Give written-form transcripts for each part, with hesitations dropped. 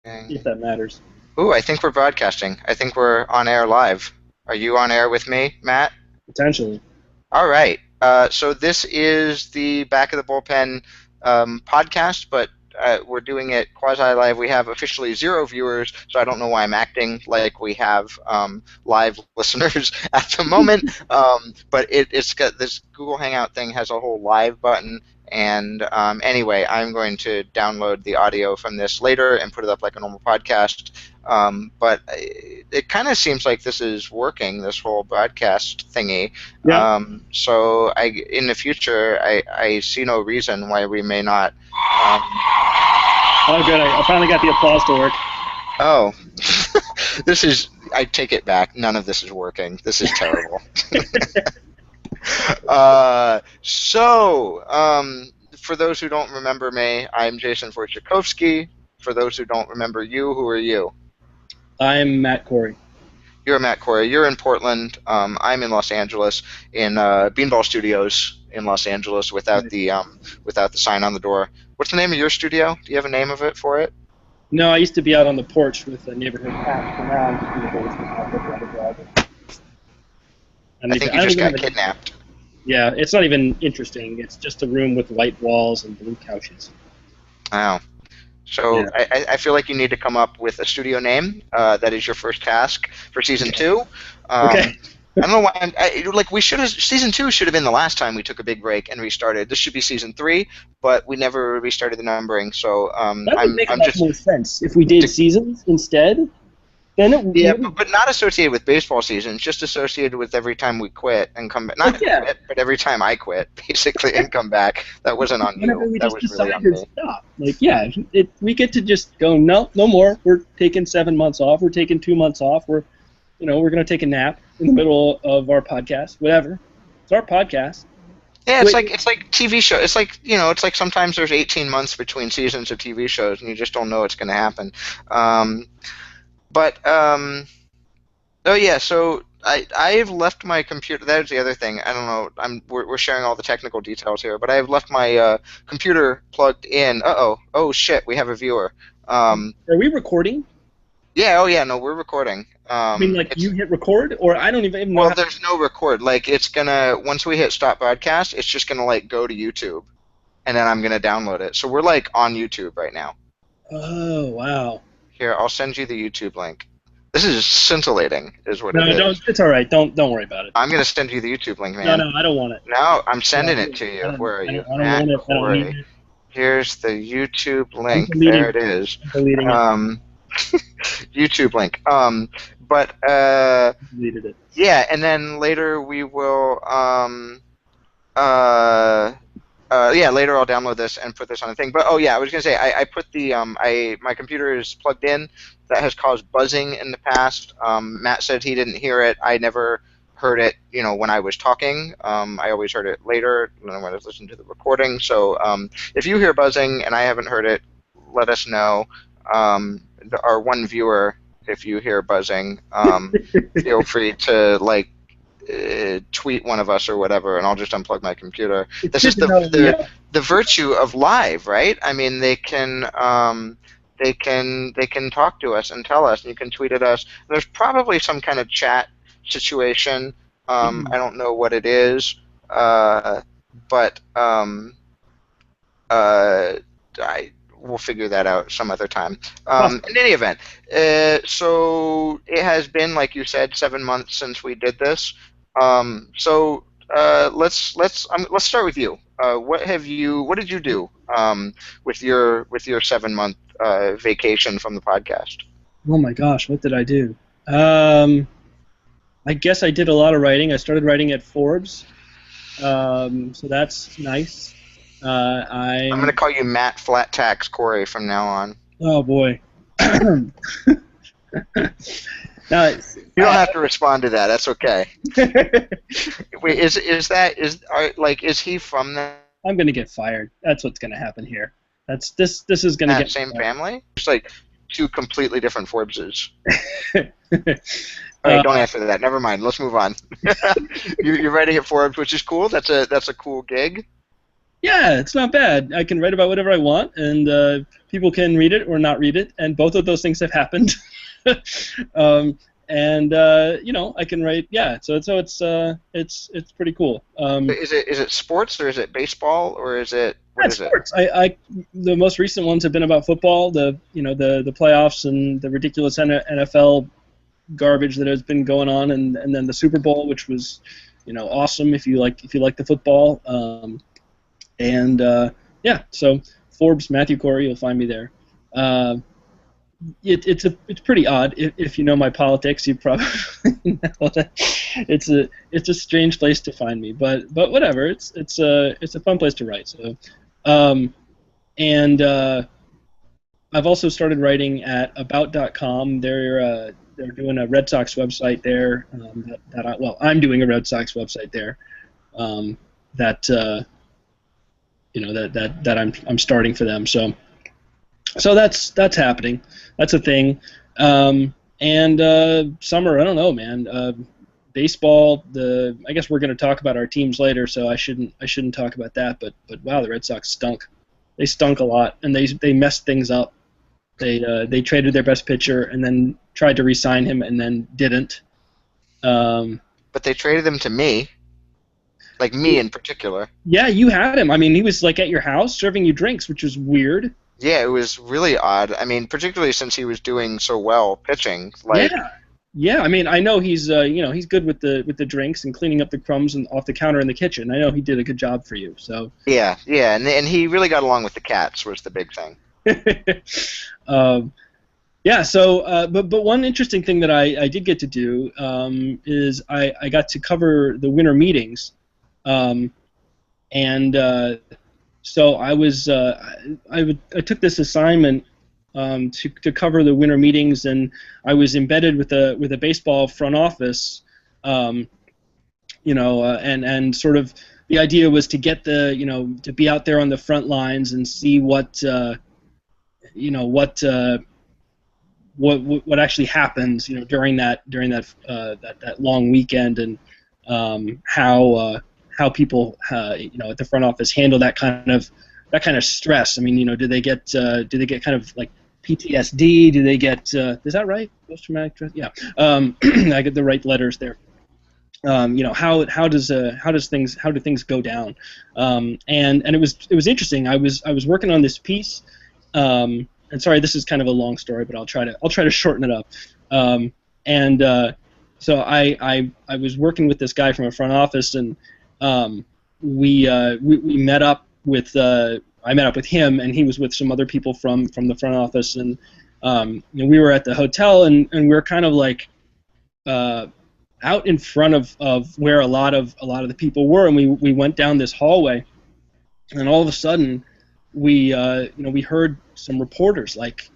if that matters. Ooh, I think we're broadcasting. I think we're on air live. Are you on air with me, Matt? Potentially. All right. So this is the Back of the Bullpen podcast, but we're doing it quasi live. We have officially 0 viewers, so I don't know why I'm acting like we have live listeners at the moment. But it's got this Google Hangout thing has a whole live button. And anyway, I'm going to download the audio from this later and put it up like a normal podcast. But it kind of seems like this is working, this whole broadcast thingy. Yeah. So in the future, I see no reason why we may not. Um, Oh, good. I finally got the applause to work. oh, this is. I take it back. None of this is working. This is terrible. For those who don't remember me, I'm Jason Wojciechowski. For those who don't remember you, who are you? I'm Matt Corey. You're Matt Corey. You're in Portland. I'm in Los Angeles, in Beanball Studios in Los Angeles, without the sign on the door. What's the name of your studio? Do you have a name of it for it? No, I used to be out on the porch with the neighborhood cat, but now I'm just in the basement. I'll look around the garden. I think you just got kidnapped. Yeah, it's not even interesting. It's just a room with white walls and blue couches. Wow. So Yeah. I feel like you need to come up with a studio name. That is your first task for season 2. Okay. I don't know why. We should have. Season 2 should have been the last time we took a big break and restarted. This should be season 3, but we never restarted the numbering. So That would make a I'm lot just more sense if we did seasons instead. Then it yeah, would. but not associated with baseball seasons. Just associated with every time we quit and come back. Not yeah. quit, but every time I quit, basically, and come back. That wasn't on Whenever you. we That just was really decide on to me. stop. We get to just go, no more. We're taking 7 months off. We're taking 2 months off. We're going to take a nap in the middle of our podcast. Whatever. It's our podcast. Yeah, it's like TV show. It's like sometimes there's 18 months between seasons of TV shows, and you just don't know what's going to happen. But oh yeah, so I've left my computer. That is the other thing. I don't know. We're sharing all the technical details here, but I have left my computer plugged in. Oh shit, we have a viewer. Are we recording? Yeah. Oh yeah. No, we're recording. I mean, you hit record, or I don't even know. Well, there's no record. It's gonna once we hit stop broadcast, it's just gonna go to YouTube, and then I'm gonna download it. So we're on YouTube right now. Oh wow. Here, I'll send you the YouTube link. This is scintillating, is what it is. No, don't. It's all right. Don't worry about it. I'm gonna send you the YouTube link, man. No, I don't want it. No, I'm sending it to you. Where are you? Matt Corey. Here's the YouTube link. There it is. Deleting it. YouTube link. Deleted it. Yeah, and then later we will. Later I'll download this and put this on a thing. But oh yeah, I was gonna say I put the my computer is plugged in. That has caused buzzing in the past. Matt said he didn't hear it. I never heard it. When I was talking. I always heard it later when I was listening to the recording. So if you hear buzzing and I haven't heard it, let us know. Our one viewer, if you hear buzzing, feel free to tweet one of us or whatever, and I'll just unplug my computer. This is the virtue of live, right? I mean, they can talk to us and tell us, and you can tweet at us. There's probably some kind of chat situation. I don't know what it is, but we'll figure that out some other time. In any event, so it has been, like you said, 7 months since we did this. Let's start with you. What did you do with your 7 month vacation from the podcast? Oh my gosh, what did I do? I guess I did a lot of writing. I started writing at Forbes, so that's nice. I'm going to call you Matt Flat Tax Corey from now on. Oh boy. Now, you don't have to respond to that. That's okay. Wait, is he from that? I'm gonna get fired. That's what's gonna happen here. This is gonna get same fired. Family. It's like two completely different Forbeses. All right, don't answer that. Never mind. Let's move on. You're writing at Forbes, which is cool. That's a cool gig. Yeah, it's not bad. I can write about whatever I want, and people can read it or not read it, and both of those things have happened. um, and I can write. Yeah, it's pretty cool. Is it sports or is it baseball or is it what Yeah, is it? sports. The most recent ones have been about football, the playoffs and the ridiculous NFL garbage that has been going on, and then the Super Bowl, which was awesome if you like the football. And yeah, so Forbes, Matthew Corey, you'll find me there. Uh, it's pretty odd if you know my politics. You probably know that it's a strange place to find me, but whatever. It's a fun place to write. So, um, and I've also started writing at about.com. They're doing a Red Sox website there. I'm doing a Red Sox website there. Um, that that I'm starting for them. So that's happening. That's a thing. And summer, I don't know, man. Baseball. I guess we're going to talk about our teams later, so I shouldn't talk about that. But wow, the Red Sox stunk. They stunk a lot, and they messed things up. They traded their best pitcher and then tried to re-sign him and then didn't. Um, But they traded him to me, like me in particular. yeah, you had him. I mean, he was like at your house serving you drinks, which was weird. Yeah, it was really odd. I mean, particularly since he was doing so well pitching. Like, Yeah, yeah. I mean, I know he's good with the drinks and cleaning up the crumbs and off the counter in the kitchen. I know he did a good job for you. So, yeah, yeah, and he really got along with the cats was the big thing. um, yeah. So, but one interesting thing that I did get to do is I got to cover the winter meetings, um, and so I took this assignment to cover the winter meetings, and I was embedded with a baseball front office, um, and sort of the idea was to get to be out there on the front lines and see what what actually happens during that long weekend, and how people at the front office handle that kind of stress. I mean, do they get kind of like PTSD? Do they get is that right? Post traumatic stress? Yeah. I get the right letters there. How do things go down? And it was interesting. I was working on this piece. And sorry, this is kind of a long story, but I'll try to shorten it up. And so I was working with this guy from a front office, and we met up with I met up with him, and he was with some other people from the front office, and we were at the hotel, and we were kind of like out in front of where a lot of the people were, and we went down this hallway, and all of a sudden we heard some reporters like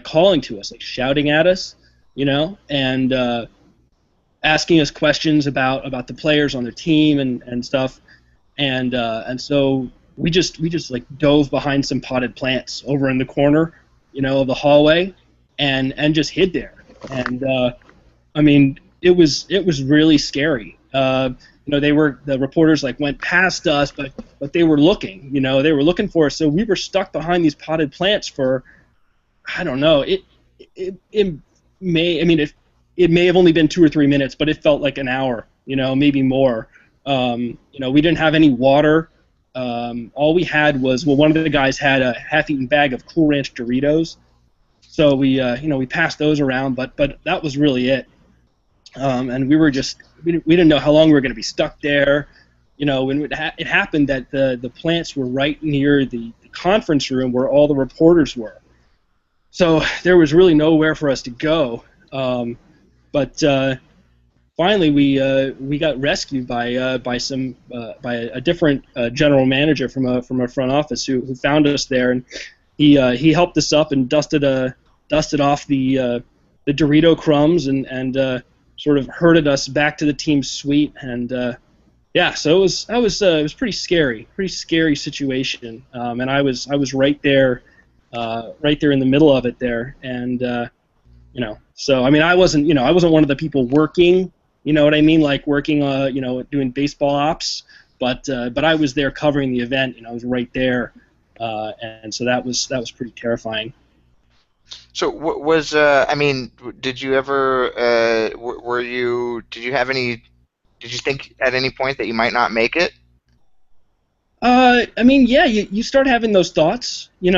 calling to us, like shouting at us, and asking us questions about the players on their team and stuff, and so we just like dove behind some potted plants over in the corner, of the hallway, and just hid there, and I mean it was really scary. The reporters like went past us, but they were looking, they were looking for us. So we were stuck behind these potted plants for, I don't know, it may have only been 2 or 3 minutes, but it felt like an hour, maybe more. We didn't have any water. All we had was, one of the guys had a half-eaten bag of Cool Ranch Doritos, so we passed those around, but that was really it. And we didn't know how long we were going to be stuck there. When it happened that the plants were right near the conference room where all the reporters were. So there was really nowhere for us to go. But finally we got rescued by a different general manager from a front office who found us there, and he helped us up and dusted off the Dorito crumbs and sort of herded us back to the team's suite, and yeah, so it was pretty scary situation, and I was right there in the middle of it there, and so I mean I wasn't one of the people working, you know what I mean, like working doing baseball ops, but I was there covering the event, and I was right there, and so that was pretty terrifying. So was I mean, did you ever were you did you have any did you think at any point that you might not make it? I mean, yeah, you start having those thoughts, you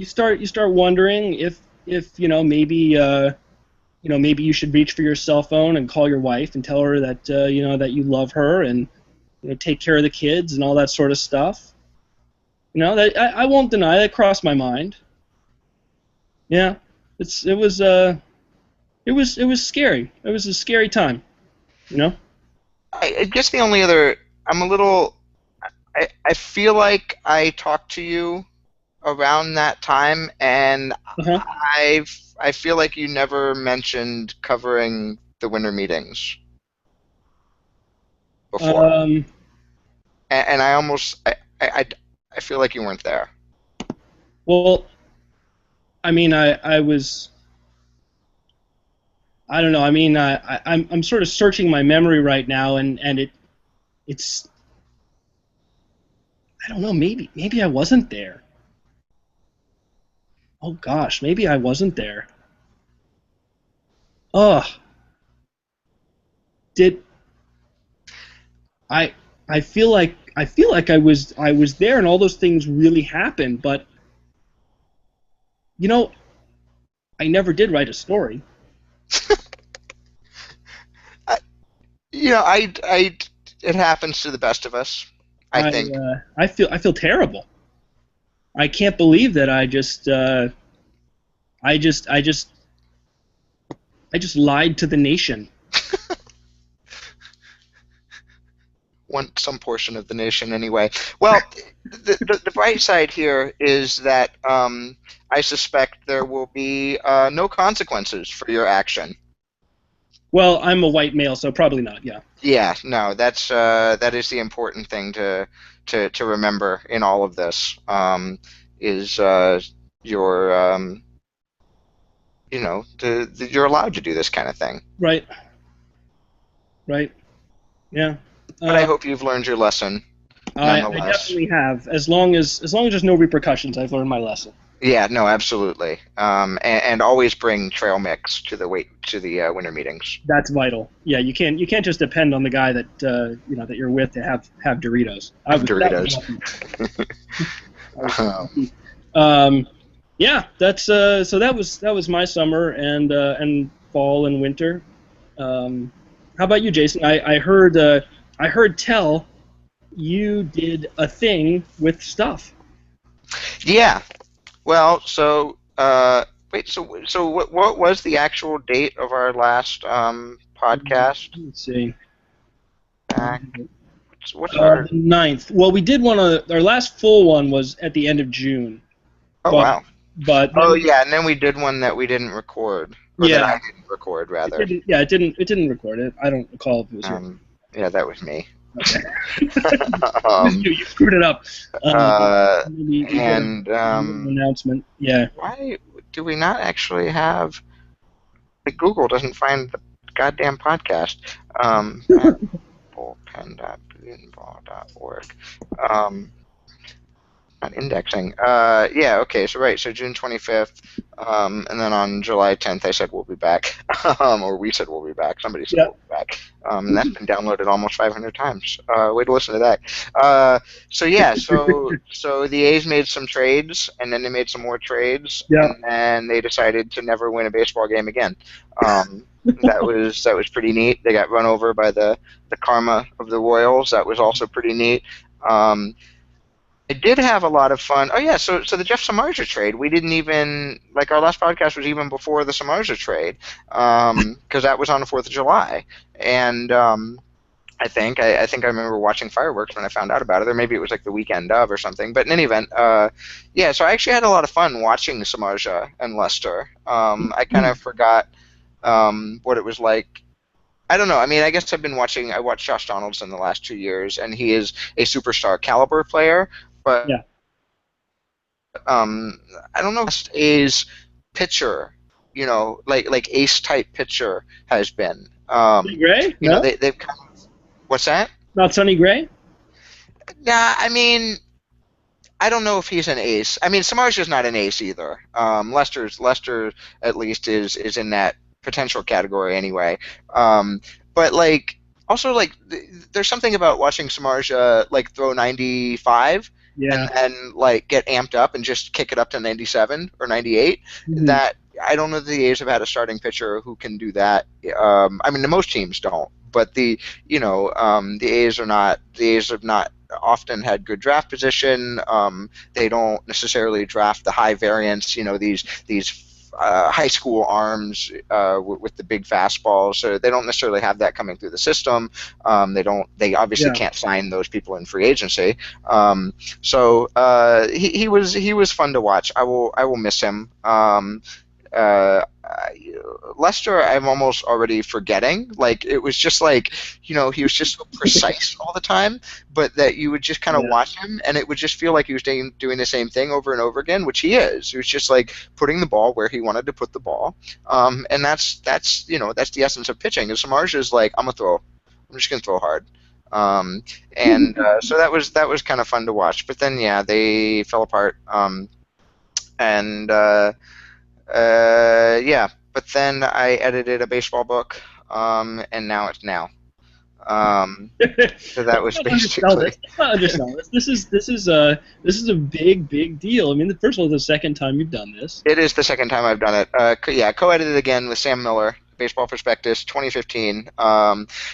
start wondering if maybe you should reach for your cell phone and call your wife and tell her that that you love her and take care of the kids and all that sort of stuff. That I won't deny that crossed my mind. Yeah, it was scary. It was a scary time. You know. I guess the only other I'm a little I feel like I talked to you around that time, and Uh-huh. I feel like you never mentioned covering the winter meetings before, Um. and I almost I feel like you weren't there. Well, I mean, I was. I don't know. I mean, I'm sort of searching my memory right now, and it's I don't know. Maybe I wasn't there. Oh gosh, maybe I wasn't there. Oh, did I? I feel like I was there, and all those things really happened. But you know, I never did write a story. I, it happens to the best of us, I I think. I feel terrible. I can't believe that I just I just I just lied to the nation. Some portion of the nation anyway. Well, the bright side here is that I suspect there will be no consequences for your action. Well, I'm a white male, so probably not. Yeah. Yeah, no, that is the important thing to remember in all of this. Is your you're allowed to do this kind of thing. Right. Right. Yeah. But I Uh, hope you've learned your lesson I nonetheless. definitely have. As long as there's no repercussions, I've learned my lesson. Yeah, no, absolutely. And always bring trail mix to the winter meetings. That's vital. Yeah, you can't just depend on the guy that you're with to have Doritos. I Have was that was Doritos. lucky. I was um, lucky. Yeah, that's so that was my summer and fall and winter. How about you, Jason? I heard tell you did a thing with stuff. yeah. Well, so wait. So what was the actual date of our last podcast? Let's see. Back. What's The our? ninth. Well, we did one on our last full one was at the end of June, Oh but wow. but Oh then yeah, and then we did one that we didn't record, or that yeah, I didn't record it rather. didn't. Yeah, it didn't record it. I don't recall if it was you. Yeah, that was me. Okay, it was um, you. You screwed it up. uh, Maybe we get and a little announcement. Yeah. why do we not actually have? Like Google doesn't find the goddamn podcast. At bullpen.blumenball.org. Um, Not indexing. Yeah, okay, so right, so June 25th, and then on July 10th I said we'll be back, or we said we'll be back, somebody said Yeah. we'll be back, and that's been downloaded almost 500 times. Way to listen to that. So yeah, so the A's made some trades, and then they made some more trades, Yeah. and then they decided to never win a baseball game again. That was pretty neat. They got run over by the karma of the Royals. That was also pretty neat. I did have a lot of fun. Oh yeah, so the Jeff Samardzija trade. We didn't even like our last podcast was even before the Samardzija trade, because that was on the 4th of July, and I think I remember watching fireworks when I found out about it, or maybe it was like the weekend of or something. But in any event, yeah. So I actually had a lot of fun watching Samardzija and Lester. I kind of forgot what it was like. I don't know. I mean, I guess I watched Josh Donaldson the last 2 years, and he is a superstar caliber player. But Yeah. I don't know if A's pitcher, like ace type pitcher has been. Sonny Gray? You know, No, they've kind of, what's that? not Sonny Gray. Nah, I mean, I don't know if he's an ace. I mean, Samardzija's not an ace either. Lester at least is in that potential category anyway. Um, but like also like there's something about watching Samardzija like throw 95 and Yeah. then like get amped up and just kick it up to 97 or 98 Hmm. that I don't know that the A's have had a starting pitcher who can do that. I mean, most teams don't, but the A's have not often had good draft position. They don't necessarily draft the high variance, these high school arms with the big fastballs. So they don't necessarily have that coming through the system. They don't. They obviously Yeah. can't sign those people in free agency. So he was fun to watch. I will miss him. Lester, I'm almost already forgetting. Like it was just like he was just so precise all the time, but that you would just kind of Yeah. watch him, and it would just feel like he was doing the same thing over and over again, which he is. He was just like putting the ball where he wanted to put the ball, and that's the essence of pitching. And Samardzija is like, I'm just gonna throw hard. Um, and so that was kind of fun to watch. But then yeah, they fell apart. And yeah, but then I edited a baseball book, and now it's now. So that Let's was not undersell basically this. Let's not undersell this. This is a big deal. I mean, the first one was the second time you've done this. it is the second time I've done it. Yeah, co-edited again with Sam Miller, Baseball Prospectus, 2015.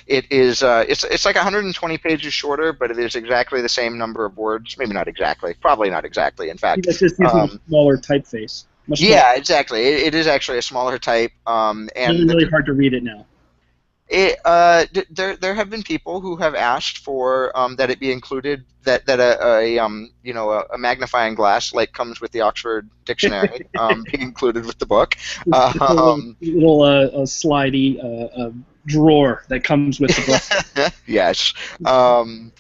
It is it's like 120 pages shorter, but it is exactly the same number of words. Maybe not exactly, probably not exactly. In See, fact, that's just using a smaller typeface. Much smaller. yeah, exactly. It is actually a smaller type, Really, and really hard to read it now. there have been people who have asked for that it be included that a magnifying glass like comes with the Oxford Dictionary be included with the book. It's a little, Um, a slidey drawer that comes with the yes. Um,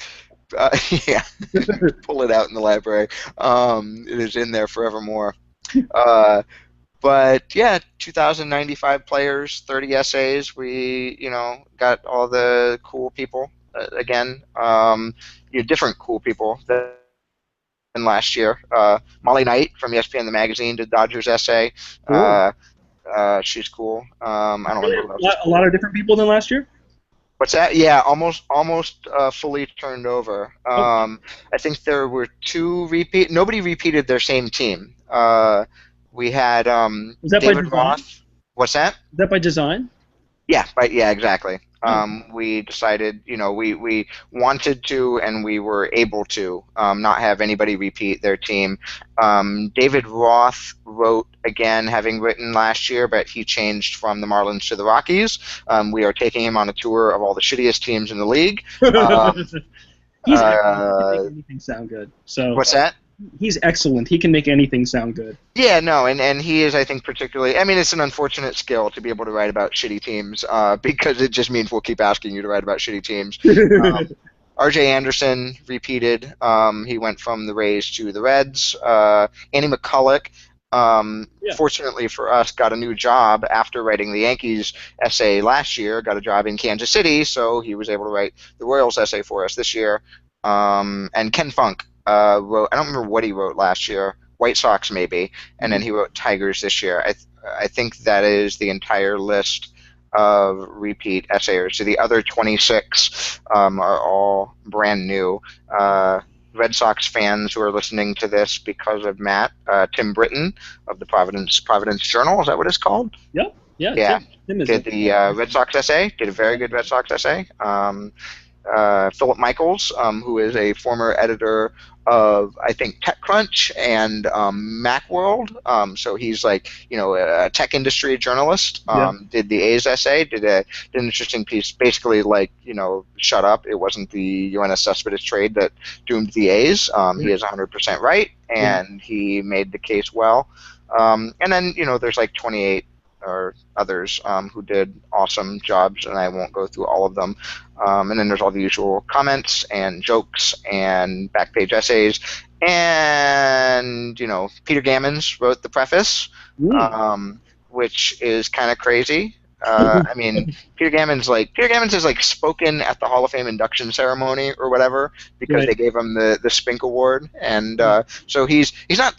yeah. book. Pull it out in the library. It is in there forevermore. Uh, But yeah, 2,095 players, 30 essays. We, got all the cool people again. Different cool people than last year. Molly Knight from ESPN the magazine did Dodgers essay. Cool. Uh, she's cool. I don't Really, remember who else is a lot cool. of different people than last year. What's that? Yeah, almost fully turned over. Oh, I think there were two repeat. Nobody repeated their same team. We had is that by David design? Roth. What's that? Is that by design? Yeah, right. Yeah, exactly. Oh, We decided, we wanted to and we were able to not have anybody repeat their team. David Roth wrote again, having written last year, but he changed from the Marlins to the Rockies. We are taking him on a tour of all the shittiest teams in the league. Um, he's excellent. He can make uh, anything sound good. So what's that? he's excellent. He can make anything sound good. Yeah, no, and he is, I think, particularly. I mean, it's an unfortunate skill to be able to write about shitty teams because it just means we'll keep asking you to write about shitty teams. Um, R.J. Anderson repeated. He went from the Rays to the Reds. Andy McCulloch, Yeah. fortunately for us, got a new job after writing the Yankees essay last year. Got a job in Kansas City, so he was able to write the Royals essay for us this year. And Ken Funk wrote. I don't remember what he wrote last year. White Sox maybe, and then he wrote Tigers this year. I think that is the entire list of repeat essayers. So the other 26 are all brand new. Red Sox fans who are listening to this because of Matt, Tim Britton of the Providence Journal. Is that what it's called? Yep. Yeah. Yeah, Tim is did the Red Sox essay. Did a very good Red Sox essay. Philip Michaels, who is a former editor of, I think, TechCrunch and Macworld. So he's like, a tech industry journalist. Yeah. Did the A's essay, did an interesting piece, basically like, shut up. It wasn't the UNS Cespedes trade that doomed the A's. He is 100% right, Yeah. and he made the case well. And then, there's like 28 or others who did awesome jobs, and I won't go through all of them. And then there's all the usual comments and jokes and back page essays. And, Peter Gammons wrote the preface, Mm. which is kind of crazy. I mean, Peter Gammons is like spoken at the Hall of Fame induction ceremony or whatever because Right. they gave him the Spink Award, and so he's not.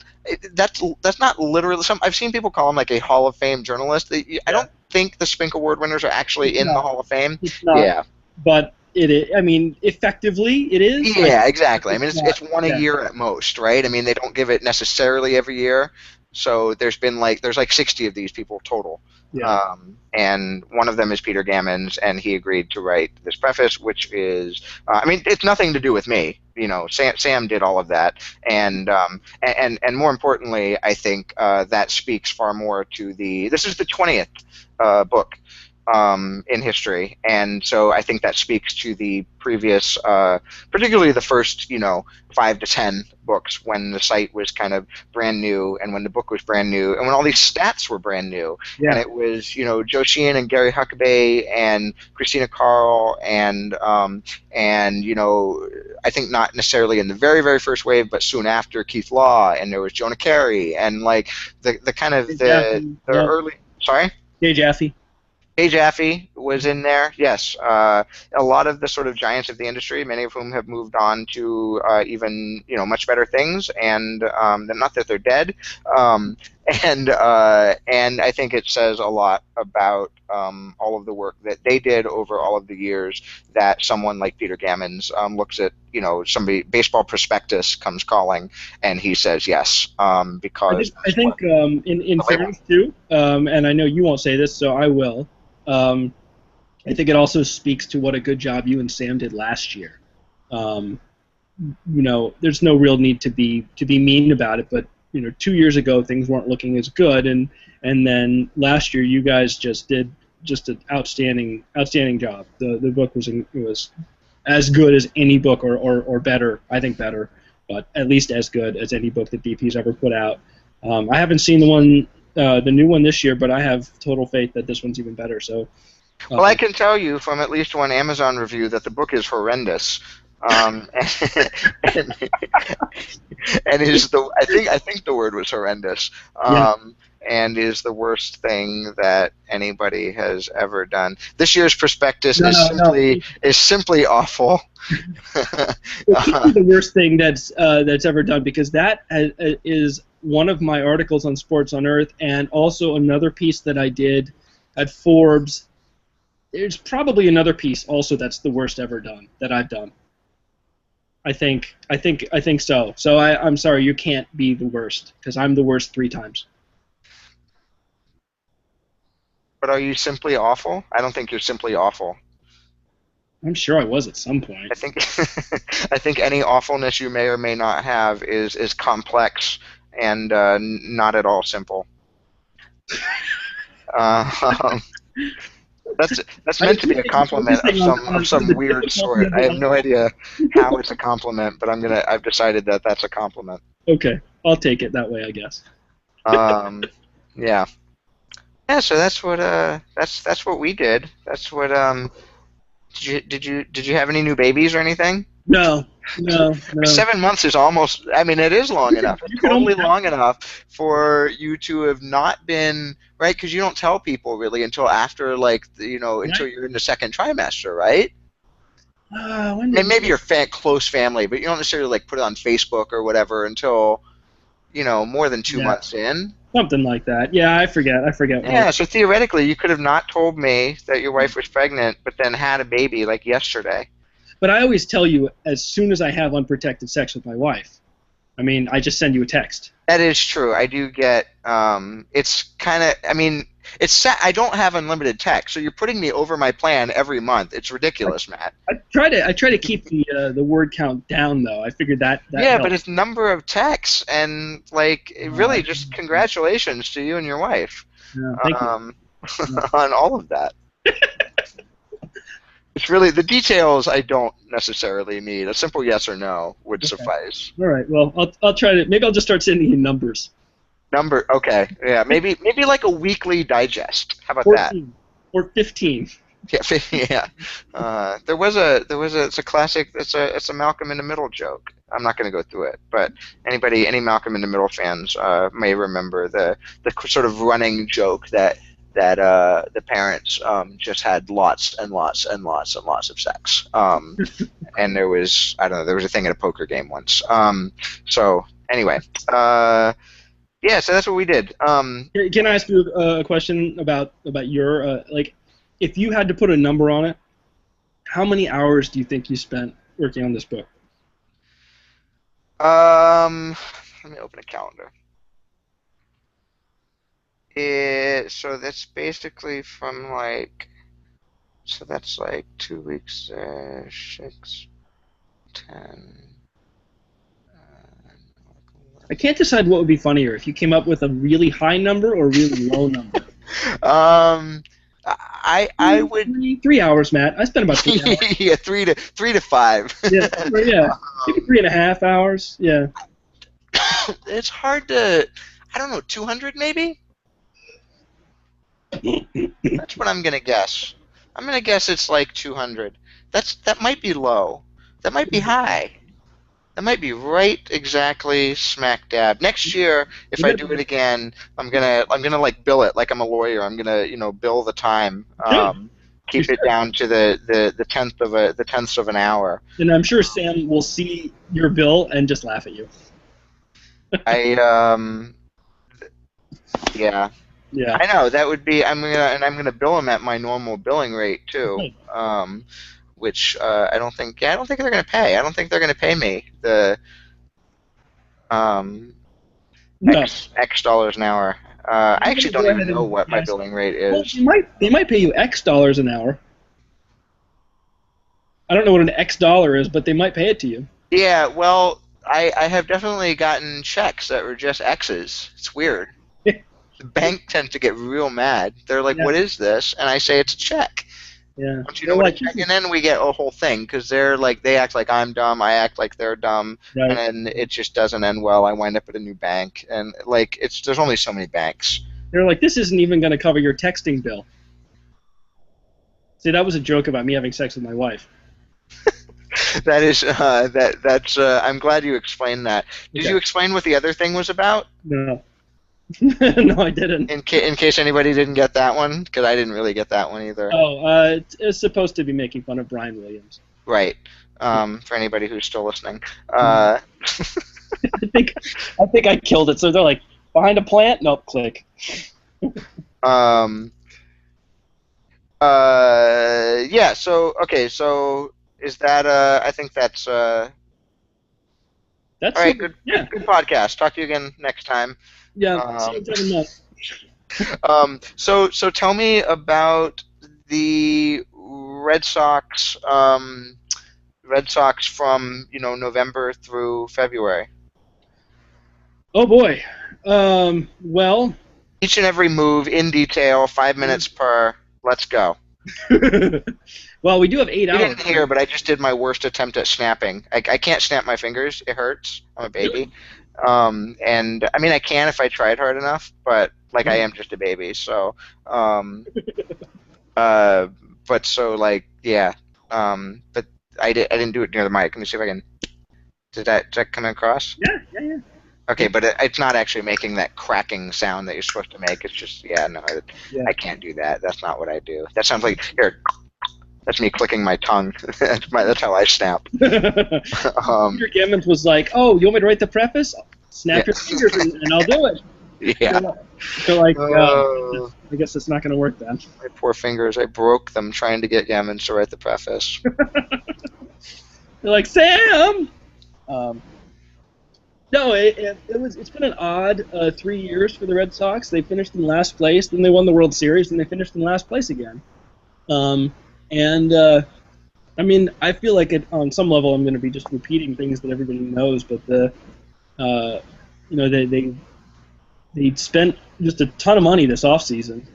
That's not literally some. I've seen people call him like a Hall of Fame journalist. I Yeah. don't think the Spink Award winners are actually It's in the not. Hall of Fame. It's not. Yeah, But it is. I mean, effectively, it is. I yeah, think exactly. I it's mean, not. it's one a Yeah. year at most, right? I mean, they don't give it necessarily every year. So there's like 60 of these people total. Yeah. And one of them is Peter Gammons, and he agreed to write this preface, which is, I mean, it's nothing to do with me. You know, Sam did all of that, and more importantly, I think that speaks far more to the. This is the 20th book in history, and so I think that speaks to the previous, particularly the first, 5 to 10 books when the site was kind of brand new, and when the book was brand new, and when all these stats were brand new, and Yeah. it was, Joe Sheehan and Gary Huckabee and Christina Carl and I think not necessarily in the very very first wave, but soon after Keith Law, and there was Jonah Carey, and like the kind of Hey, Jaffe. the Yeah. early. Sorry. Hey, Jaffe. Hey Jaffe was in there. Yes, a lot of the sort of giants of the industry, many of whom have moved on to even much better things, and not that they're dead. Um, and I think it says a lot about all of the work that they did over all of the years. That someone like Peter Gammons looks at somebody baseball prospectus comes calling, and he says yes I because think. I that's what think. In the label. fairness too. And I know you won't say this, so I will. Um, I think it also speaks to what a good job you and Sam did last year. Um, there's no real need to be mean about it, but 2 years ago things weren't looking as good, and then last year you guys just did just an outstanding job. The book was as good as any book, or better. I think better, but at least as good as any book that DP's ever put out. I haven't seen the new one this year, but I have total faith that this one's even better. So, Well, I um, can tell you from at least one Amazon review that the book is horrendous. And, and is the I think the word was horrendous. yeah, And is the worst thing that anybody has ever done. This year's prospectus no, no, no. is simply awful. It can't be the worst thing that's ever done, because that is one of my articles on Sports on Earth, and also another piece that I did at Forbes. There's probably another piece also that's the worst ever done that I've done. I think so. So I'm sorry, you can't be the worst, because I'm the worst 3 times. But are you simply awful? I don't think you're simply awful. I'm sure I was at some point. I think I think any awfulness you may or may not have is complex and not at all simple. Uh, that's I meant just to be a think it's compliment focusing of on some the weird difficulty sort. of I it have no all. idea how it's a compliment, but I've decided that that's a compliment. Okay, I'll take it that way, I guess. Um, yeah, yeah. So that's what we did. That's what did you have any new babies or anything? No, no, no. 7 months is almost. I mean, it is long You could enough. It's you could totally almost long enough for you to have not been right because you don't tell people really until after until right? you're in the second trimester, right? When I mean, did maybe your close family, but you don't necessarily like put it on Facebook or whatever until more than two yeah, months in. something like that. Yeah, I forget when. Yeah, so theoretically, you could have not told me that your wife was pregnant, but then had a baby like yesterday. But I always tell you as soon as I have unprotected sex with my wife. I mean, I just send you a text. That is true. I do get. It's kind of. I mean, it's. I don't have unlimited text, so you're putting me over my plan every month. It's I, ridiculous, Matt. I try to keep the word count down, though. I figured that Yeah, but helped. it's number of texts, and really, just congratulations to you and your wife, Thank you. um, on all of that. It's really the details I don't necessarily need. A simple yes or no would Okay. suffice. All right. Well, I'll try to. Maybe I'll just start sending you numbers. Number, okay, yeah, maybe like a weekly digest. How about that? 14 or 15. Yeah, yeah. It's a classic. It's a Malcolm in the Middle joke. I'm not going to go through it, but any Malcolm in the Middle fans may remember the sort of running joke that that the parents just had lots and lots and lots and lots of sex. And there was, I don't know, there was a thing at a poker game once. So anyway, yeah, so that's what we did. Can I ask you a question about your like, if you had to put a number on it, how many hours do you think you spent working on this book? Let me open a calendar. So that's basically from like, so that's like 2 weeks, 6, 10. I can't decide what would be funnier if you came up with a really high number or a really low number. Um, I would 3 hours, Matt. I spent about 3 hours. yeah, 3 to 5. Yeah, yeah, maybe 3.5 hours. Yeah. It's hard to, I don't know, 200 maybe. That's what I'm gonna guess. I'm gonna guess it's like 200. That might be low. That might be high. That might be right exactly smack dab. Next year, if I do it again, I'm gonna like bill it like I'm a lawyer. I'm gonna bill the time. Keep it down to the tenths of an hour. And I'm sure Sam will see your bill and just laugh at you. Yeah. Yeah. I know that would be. I'm gonna bill them at my normal billing rate too. Which I don't think. Yeah, I don't think they're gonna pay. I don't think they're gonna pay me the X dollars an hour. I actually don't even know what my billing rate is. Well, they might pay you X dollars an hour. I don't know what an X dollar is, but they might pay it to you. Yeah, well, I have definitely gotten checks that were just X's. It's weird. The bank tends to get real mad. They're like, "What is this?" And I say, "It's a check." Yeah. Don't you know what a check? And then we get a whole thing because they're like, they act like I'm dumb, I act like they're dumb, right. And then it just doesn't end well. I wind up at a new bank, and like there's only so many banks. They're like, "This isn't even going to cover your texting bill." See, that was a joke about me having sex with my wife. That is that's. I'm glad you explained that. Did you explain what the other thing was about? No. No, I didn't. In case anybody didn't get that one, because I didn't really get that one either. Oh, it's supposed to be making fun of Brian Williams. Right. For anybody who's still listening. I think I killed it. So they're like, behind a plant? Nope, click. Yeah. So okay. So is that? I think that's. That's all right. Good podcast. Talk to you again next time. Yeah. So tell me about the Red Sox. Red Sox from November through February. Oh boy. Well. Each and every move in detail, 5 minutes per. Let's go. Well, we do have 8 hours. You didn't hear, but I just did my worst attempt at snapping. I can't snap my fingers. It hurts. I'm a baby. Really? And I mean, I can if I tried hard enough, but like I am just a baby. So, but so like yeah. But I didn't do it near the mic. Let me see if I can. Did that come across? Yeah. Okay, but it's not actually making that cracking sound that you're supposed to make. It's just, I can't do that. That's not what I do. That sounds like, here, that's me clicking my tongue. That's how I snap. Peter Gammons was like, "Oh, you want me to write the preface? Snap your fingers and I'll do it." Yeah. So like, I guess it's not going to work then. My poor fingers. I broke them trying to get Gammons to write the preface. They're like, "Sam!" No, it's been an odd 3 years for the Red Sox. They finished in last place, then they won the World Series, then they finished in last place again. I mean, I feel like on some level I'm going to be just repeating things that everybody knows, but they spent just a ton of money this offseason.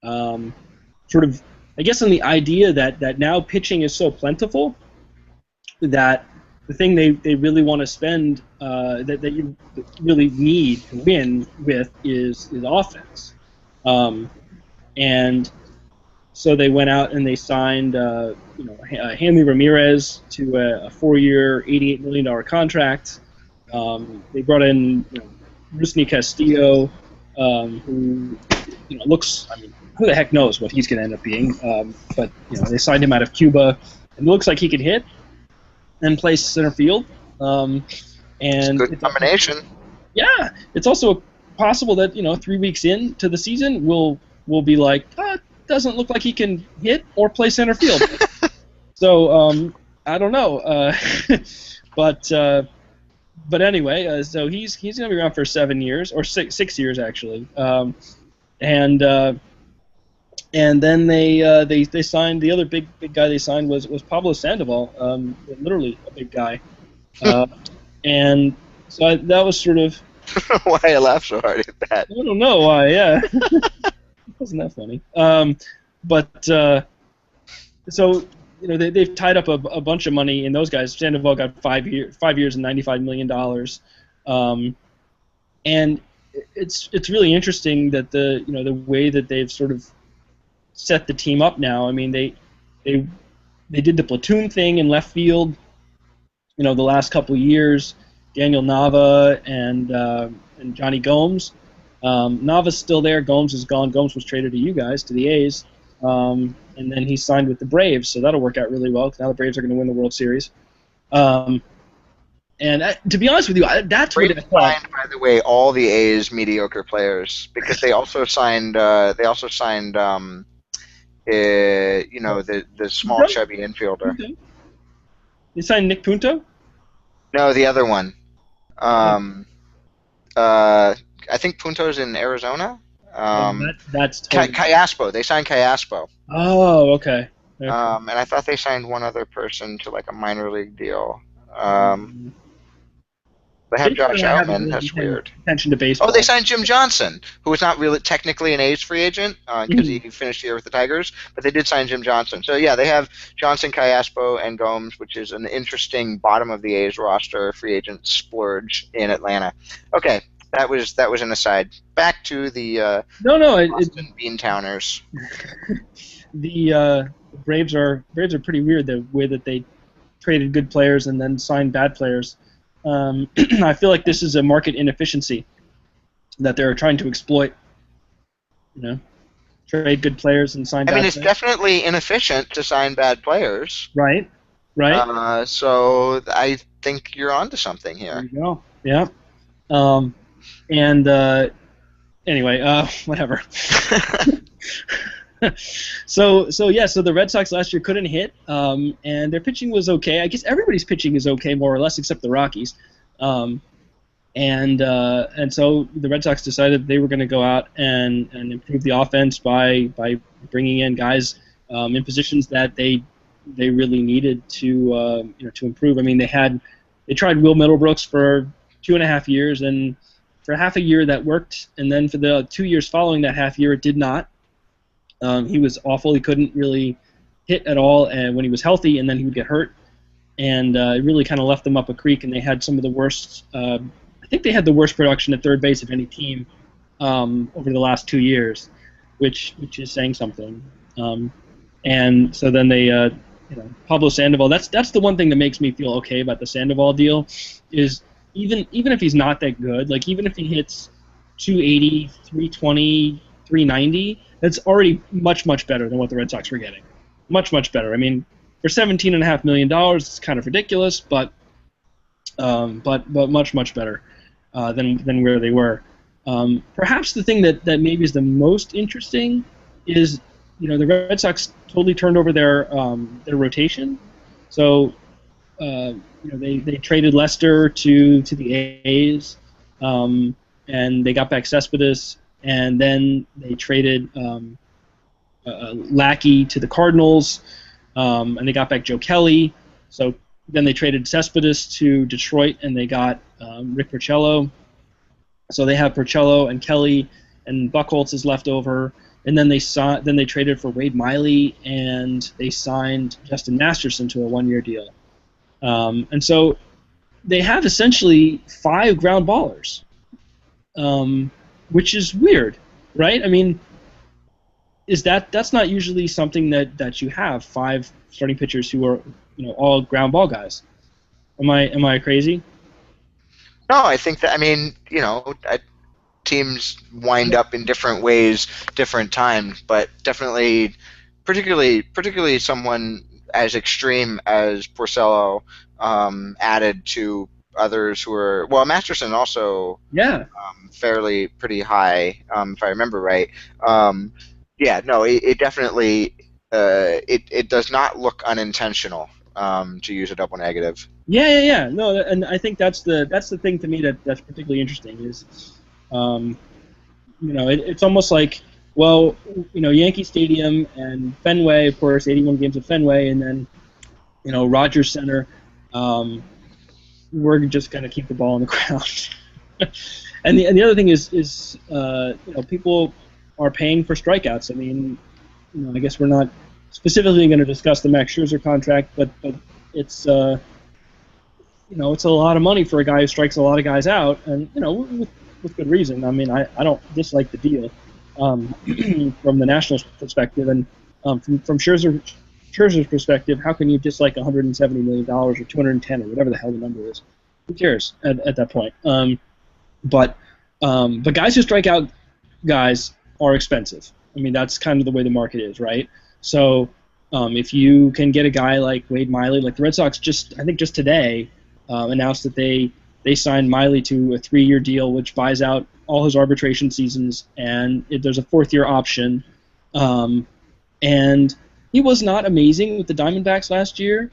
Sort of, I guess, on the idea that now pitching is so plentiful that the thing they really want to spend that you really need to win with is offense, and so they went out and they signed Hanley Ramirez to a 4-year, $88 million contract. They brought in Rusney Castillo, who looks who the heck knows what he's going to end up being. But they signed him out of Cuba, and it looks like he could hit and play center field. And it's a good combination. Yeah, it's also possible that 3 weeks into the season we'll be like, it doesn't look like he can hit or play center field. So I don't know, but anyway, so he's going to be around for 7 years or 6 years actually, and then they signed the other big guy they signed was Pablo Sandoval, literally a big guy, and so that was sort of. Why I laugh so hard at that? I don't know why. Yeah, wasn't that funny? But so they've tied up a bunch of money in those guys. Sandoval got 5 years and $95 million, and it's really interesting that the way that they've sort of set the team up now. I mean, they did the platoon thing in left field. The last couple of years, Daniel Nava and Johnny Gomes. Nava's still there. Gomes is gone. Gomes was traded to you guys, to the A's, and then he signed with the Braves, so that'll work out really well because now the Braves are going to win the World Series. And to be honest with you, that's what I thought. Signed, by the way, all the A's mediocre players because they also signed the small chubby infielder. Okay. They signed Nick Punto? No, the other one. I think Punto's in Arizona. That's totally... Callaspo. They signed Callaspo. Oh, okay. And I thought they signed one other person to like a minor league deal. They have Josh Outman. That's weird. Attention to baseball. Oh, they signed Jim Johnson, who was not really technically an A's free agent because he finished the year with the Tigers, but they did sign Jim Johnson. So yeah, they have Johnson, Callaspo, and Gomes, which is an interesting bottom of the A's roster free agent splurge in Atlanta. Okay, that was an aside. Back to the Boston Beantowners. The Braves are pretty weird the way that they traded good players and then signed bad players. I feel like this is a market inefficiency that they're trying to exploit. Trade good players and sign bad players. It's definitely inefficient to sign bad players. Right. So I think you're onto something here. There you go. Yeah. Anyway, whatever. So the Red Sox last year couldn't hit, and their pitching was okay. I guess everybody's pitching is okay, more or less, except the Rockies. And so the Red Sox decided they were going to go out and improve the offense by bringing in guys in positions that they really needed to improve. I mean, they tried Will Middlebrooks for 2.5 years, and for half a year that worked, and then for the 2 years following that half year it did not. He was awful. He couldn't really hit at all, and when he was healthy, and then he would get hurt, and it really kind of left them up a creek. And they had some of the worst. I think they had the worst production at third base of any team over the last 2 years, which is saying something. And so then they, Pablo Sandoval. That's the one thing that makes me feel okay about the Sandoval deal, is even if he's not that good, like even if he hits 280, 320, 390. That's already much better than what the Red Sox were getting. Much better. I mean, for $17.5 million, it's kind of ridiculous, but much better than where they were. Perhaps the thing that maybe is the most interesting is the Red Sox totally turned over their rotation. So they traded Lester to the A's, and they got back Cespedes. And then they traded Lackey to the Cardinals, and they got back Joe Kelly. So then they traded Cespedes to Detroit, and they got Rick Porcello. So they have Porcello and Kelly, and Buchholz is left over. And then they traded for Wade Miley, and they signed Justin Masterson to a 1-year deal. And so they have essentially 5 ground ballers. Which is weird, right? I mean, that's not usually something that you have 5 starting pitchers who are all ground ball guys. Am I crazy? No, I think that teams wind up in different ways, different times, but definitely, particularly someone as extreme as Porcello added to others who were well, Masterson also Yeah. fairly pretty high, if I remember right. Um, yeah, no, it definitely it does not look unintentional to use a double negative. Yeah. No, and I think that's the thing to me that's particularly interesting is, um, it's almost like, well, Yankee Stadium and Fenway, of course, 81 games at Fenway, and then Rogers Center. We're just going to keep the ball on the ground. And the other thing is people are paying for strikeouts. I mean, I guess we're not specifically going to discuss the Max Scherzer contract, but it's it's a lot of money for a guy who strikes a lot of guys out, and with good reason. I mean, I don't dislike the deal from the Nationals' perspective, and from Scherzer's perspective, how can you dislike $170 million or 210 or whatever the hell the number is? Who cares at that point? But guys who strike out guys are expensive. I mean, that's kind of the way the market is, right? So if you can get a guy like Wade Miley, like the Red Sox I think just today announced that they signed Miley to a 3-year deal, which buys out all his arbitration seasons, and there's a 4th-year option. And he was not amazing with the Diamondbacks last year.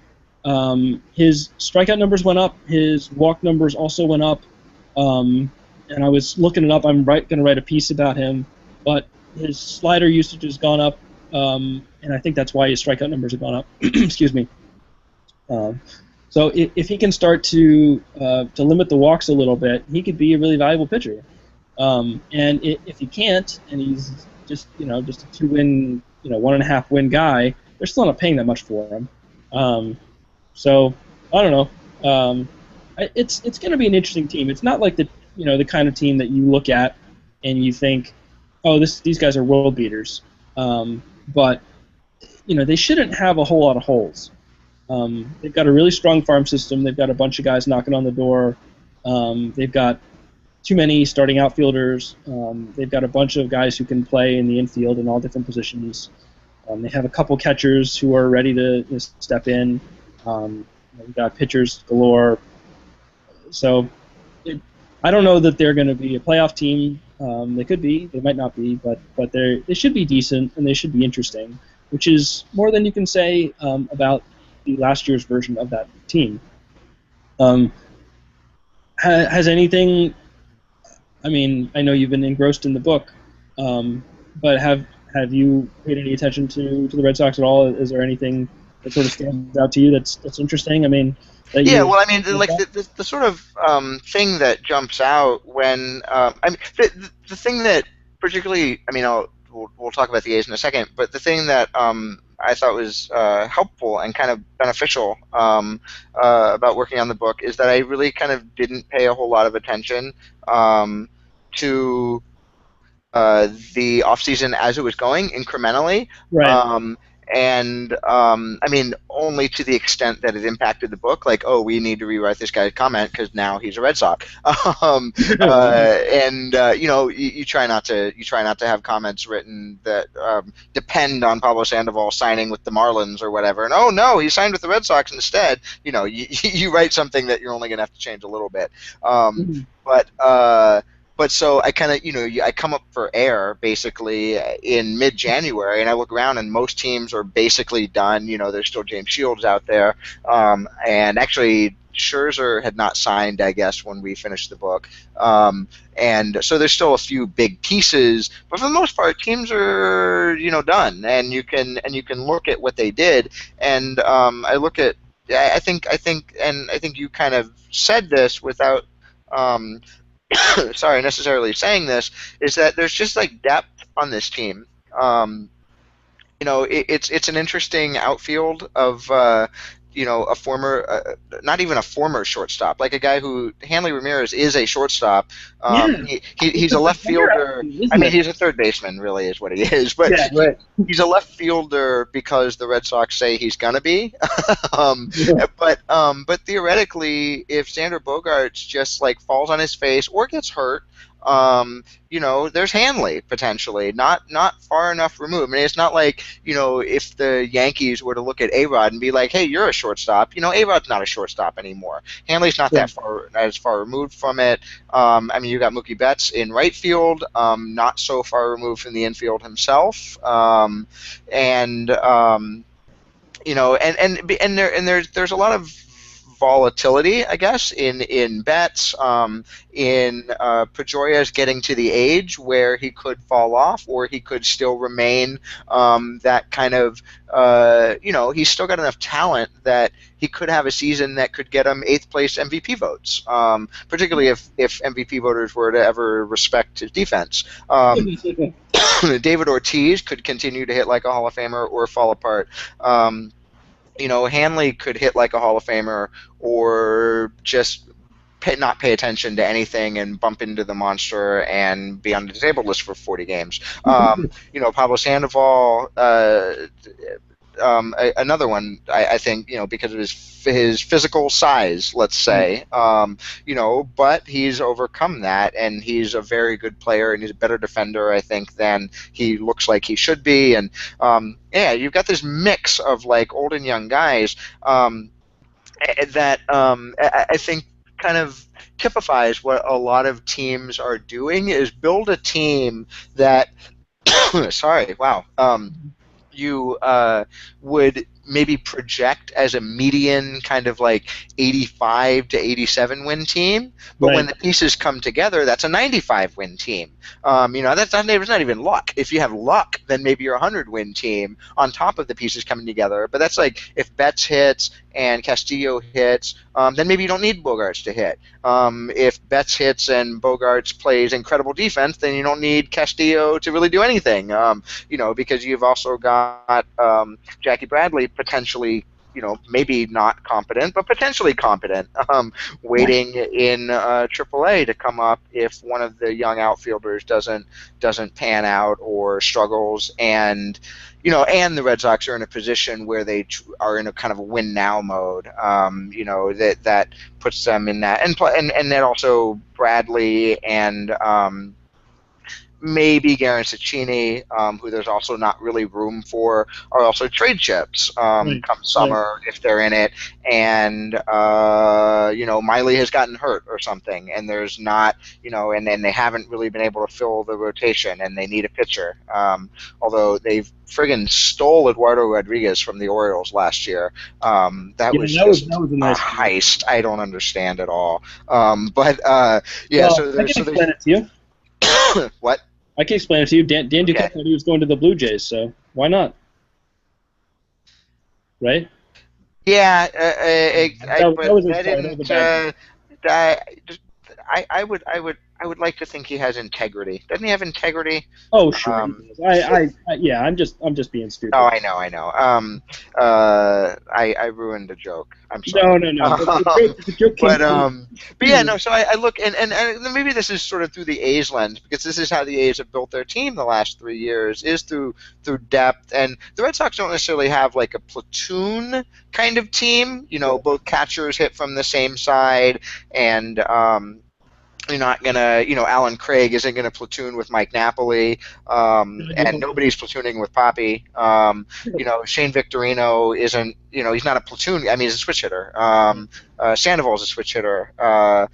His strikeout numbers went up. His walk numbers also went up. And I was looking it up. I'm going to write a piece about him, but his slider usage has gone up, and I think that's why his strikeout numbers have gone up. Excuse me. So if he can start to limit the walks a little bit, he could be a really valuable pitcher. And if he can't, and he's just a 2-win, 1.5 win guy, they're still not paying that much for him. So I don't know. It's going to be an interesting team. It's not like the kind of team that you look at and you think, oh, these guys are world beaters. But they shouldn't have a whole lot of holes. They've got a really strong farm system. They've got a bunch of guys knocking on the door. They've got too many starting outfielders. They've got a bunch of guys who can play in the infield in all different positions. They have a couple catchers who are ready to step in. We've got pitchers galore. So I don't know that they're going to be a playoff team. They could be. They might not be. But they should be decent, and they should be interesting, which is more than you can say about the last year's version of that team. Has anything... I mean, I know you've been engrossed in the book, but have you paid any attention to the Red Sox at all? Is there anything that sort of stands out to you that's interesting? I mean, well, I mean, like the sort of thing that jumps out when I mean the thing that particularly, I mean, we'll talk about the A's in a second, but the thing that I thought was helpful and kind of beneficial about working on the book is that I really kind of didn't pay a whole lot of attention to the off season as it was going incrementally. Right. I mean, only to the extent that it impacted the book, like, oh, we need to rewrite this guy's comment because now he's a Red Sox. You try not to have comments written that depend on Pablo Sandoval signing with the Marlins or whatever. And oh no, he signed with the Red Sox instead. You write something that you're only going to have to change a little bit. But so I kind of, I come up for air basically in mid-January, and I look around, and most teams are basically done. There's still James Shields out there, and actually Scherzer had not signed, I guess, when we finished the book, and so there's still a few big pieces, but for the most part, teams are done, and you can look at what they did, and I look at, I think you kind of said this without. Sorry, necessarily saying this, is that there's just like depth on this team. It's an interesting outfield of a former, not even a former shortstop, like a guy who Hanley Ramirez is a shortstop. He's a left fielder. I mean, he's a third baseman, really, is what he is. But he's a left fielder because the Red Sox say he's gonna be. But theoretically, if Xander Bogaerts just like falls on his face or gets hurt, there's Hanley potentially, not far enough removed. I mean, it's not like if the Yankees were to look at A-Rod and be like, hey, you're a shortstop. A-Rod's not a shortstop anymore. Hanley's not Right. as far removed from it. I mean, you got Mookie Betts in right field, not so far removed from the infield himself, and there's a lot of volatility, I guess, in bets. In Pedroia's getting to the age where he could fall off, or he could still remain that kind of. He's still got enough talent that he could have a season that could get him eighth place MVP votes. Particularly if MVP voters were to ever respect his defense. David Ortiz could continue to hit like a Hall of Famer or fall apart. Hanley could hit like a Hall of Famer or just not pay attention to anything and bump into the monster and be on the disabled list for 40 games. Pablo Sandoval, another one, I think, because of his physical size, let's say, but he's overcome that, and he's a very good player, and he's a better defender, I think, than he looks like he should be. And you've got this mix of like old and young guys that I think kind of typifies what a lot of teams are doing, is build a team that sorry, wow. You would maybe project as a median kind of like 85 to 87 win team, but when the pieces come together, that's a 95 win team. That's not even luck. If you have luck, then maybe you're a 100 win team on top of the pieces coming together. But that's like if Betts hits and Castillo hits, then maybe you don't need Bogarts to hit. If Betts hits and Bogarts plays incredible defense, then you don't need Castillo to really do anything. Because you've also got Jackie Bradley potentially, maybe not competent, but potentially competent, waiting in AAA to come up if one of the young outfielders doesn't pan out or struggles, and the Red Sox are in a position where they are in a kind of a win now mode. That puts them in that, and then also Bradley and maybe Garen Cecchini, who there's also not really room for, are also trade chips come summer if they're in it. And, Miley has gotten hurt or something, and there's not, and they haven't really been able to fill the rotation, and they need a pitcher. Although they've friggin' stole Eduardo Rodriguez from the Orioles last year. That was a nice heist. I don't understand at all. So I can explain it to you. What? I can explain it to you. Dan Duquette thought he was going to the Blue Jays, so why not? Right? Yeah, I would like to think he has integrity. Doesn't he have integrity? Oh, sure. I'm just being stupid. Oh, I know. I ruined the joke. I'm sorry. No. But yeah, no. So I look, and maybe this is sort of through the A's lens, because this is how the A's have built their team the last 3 years, is through depth. And the Red Sox don't necessarily have like a platoon kind of team. Both catchers hit from the same side, and you're not gonna, Alan Craig isn't gonna platoon with Mike Napoli, and nobody's platooning with Poppy. Shane Victorino isn't, he's not a platoon. I mean, he's a switch hitter. Sandoval's a switch hitter. And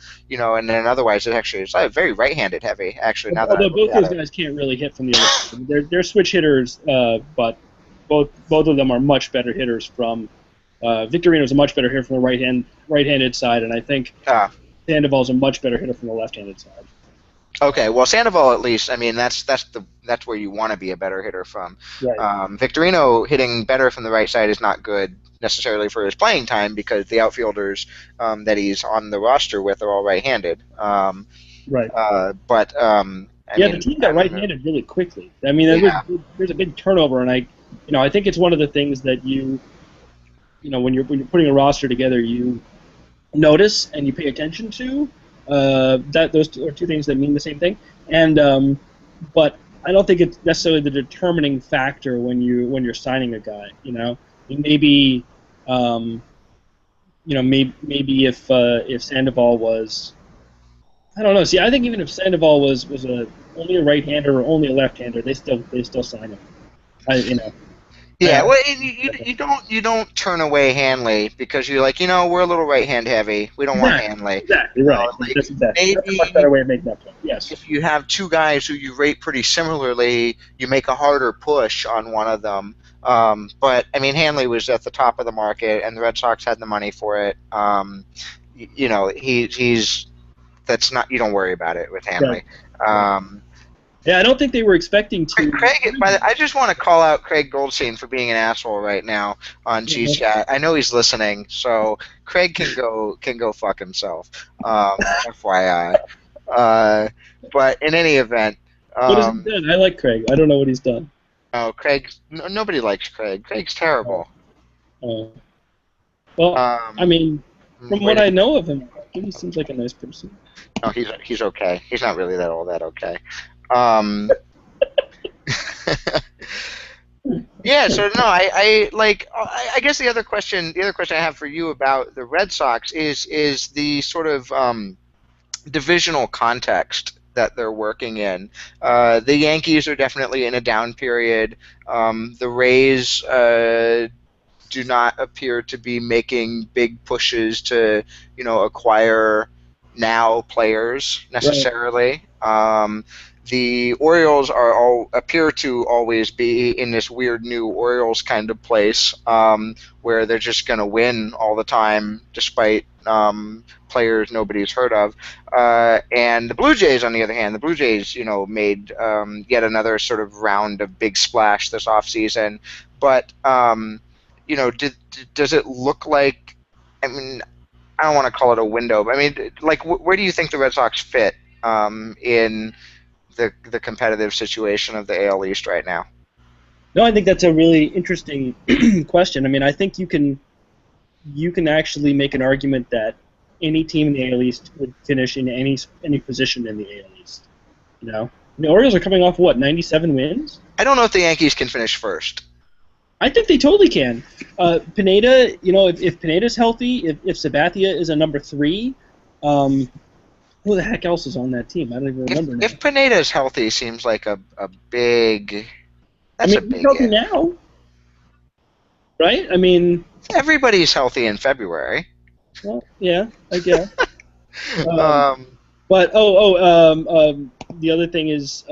then otherwise, it's very right-handed heavy. Actually, now that both those guys can't really hit from the other side. They're switch hitters, but both of them are much better hitters from. Victorino's a much better hitter from the right-handed side, and I think. Sandoval's a much better hitter from the left-handed side. Okay, well, Sandoval at least, I mean, that's where you want to be a better hitter from. Right. Victorino hitting better from the right side is not good necessarily for his playing time, because the outfielders that he's on the roster with are all right-handed. Right. The team got right-handed really quickly. I mean, there's a big turnover, and I think it's one of the things that when you're putting a roster together, you notice and you pay attention to. That those are two things that mean the same thing, and but I don't think it's necessarily the determining factor when you're signing a guy. Maybe maybe if Sandoval was I don't know. See, I think even if Sandoval was a only a right-hander or only a left-hander, they still sign him. You know, Yeah, I, well, and you don't turn away Hanley because you're like, we're a little right hand heavy. We don't want exactly, Hanley. exactly right. Like That's a much maybe better way of making that point. Yes. if you have two guys who you rate pretty similarly, you make a harder push on one of them. But I mean, Hanley was at the top of the market, and the Red Sox had the money for it. He's that's not you don't worry about it with Right. Hanley. Right. Um, Yeah, I don't think they were expecting to. Craig, I just want to call out Craig Goldstein for being an asshole right now on G Mhm. Chat. I know he's listening, so Craig can go fuck himself. FYI. Uh, but in any event, What has he um, done? I like Craig. I don't know what he's done. no, Craig. No, nobody likes Craig. Craig's Uh, terrible. uh, well, I Um, mean, from where what did I he? know of him, he seems like a nice person. No, he's okay. He's not really that all that okay. Um, Yeah, so no, I like I guess the other question I have for you about the Red Sox is the sort of divisional context that they're working in. The Yankees are definitely in a down period. The Rays do not appear to be making big pushes to, acquire now players Right. necessarily. The Orioles appear to always be in this weird new Orioles kind of place, where they're just going to win all the time despite players nobody's heard of. And the Blue Jays, on the other hand, the Blue Jays, made yet another sort of round of big splash this offseason. But does it look like? I mean, I don't want to call it a window, but I mean, like, where do you think the Red Sox fit in the competitive situation of the AL East right now? No, I think that's a really interesting question. I mean, I think you can actually make an argument that any team in the AL East would finish in any position in the AL East. You know, the Orioles are coming off what 97 wins. I don't know if the Yankees can finish first. I think they totally can. Pineda, if Pineda's healthy, if Sabathia is a number three, um, who the heck else is on that team? I don't even If remember now. if Pineda's healthy, seems like a big. I That's a mean, he's big healthy if. now, right? I mean, Everybody's healthy in February. well, yeah, I guess. Um, Um, but the other thing is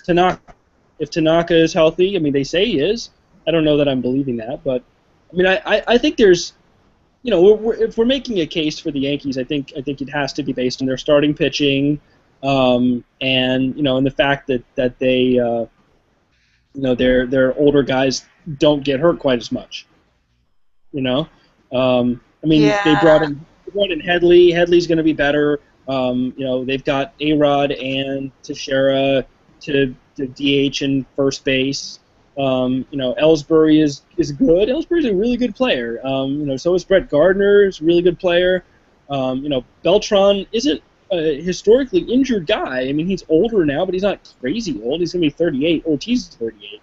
Tanaka. If Tanaka is healthy, I mean, they say he is. I don't know that I'm believing that, but I mean, I think there's, if we're making a case for the Yankees, I think it has to be based on their starting pitching, and the fact that they, their older guys don't get hurt quite as much. You know, I mean, they brought yeah, in they brought in Headley. Headley's going to be better. They've got A-Rod and Teixeira to DH and first base. Ellsbury is good. Ellsbury's a really good player. So is Brett Gardner. Is a really good player. Beltran isn't a historically injured guy. I mean, he's older now, but he's not crazy old. He's going to be 38. Ortiz is 38.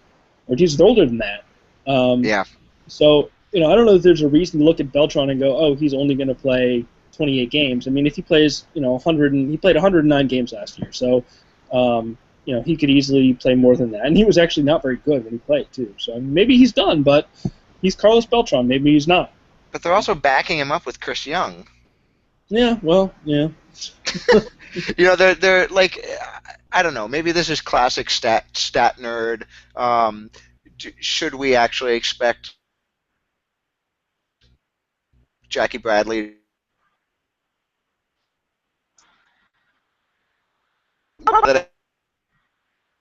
Ortiz is older than that. Um, yeah. so, I don't know if there's a reason to look at Beltran and go, oh, he's only going to play 28 games. I mean, if he plays, 100 he played 109 games last year, so he could easily play more than that. And he was actually not very good when he played too. So maybe he's done, but he's Carlos Beltran. Maybe he's not. But they're also backing him up with Chris Young. Yeah, well, yeah. They're like, I don't know. Maybe this is classic stat nerd. Um, should we actually expect Jackie Bradley that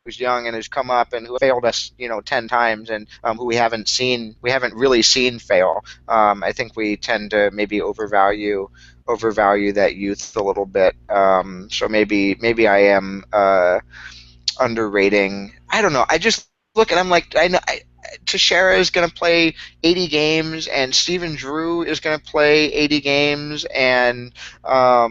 who's young and has come up and who failed us, 10 times, and who we haven't really seen fail. I think we tend to maybe overvalue that youth a little bit. So maybe I am underrating. I don't know. I just look and I'm like, I know. Teixeira is going to play 80 games, and Steven Drew is going to play 80 games, and I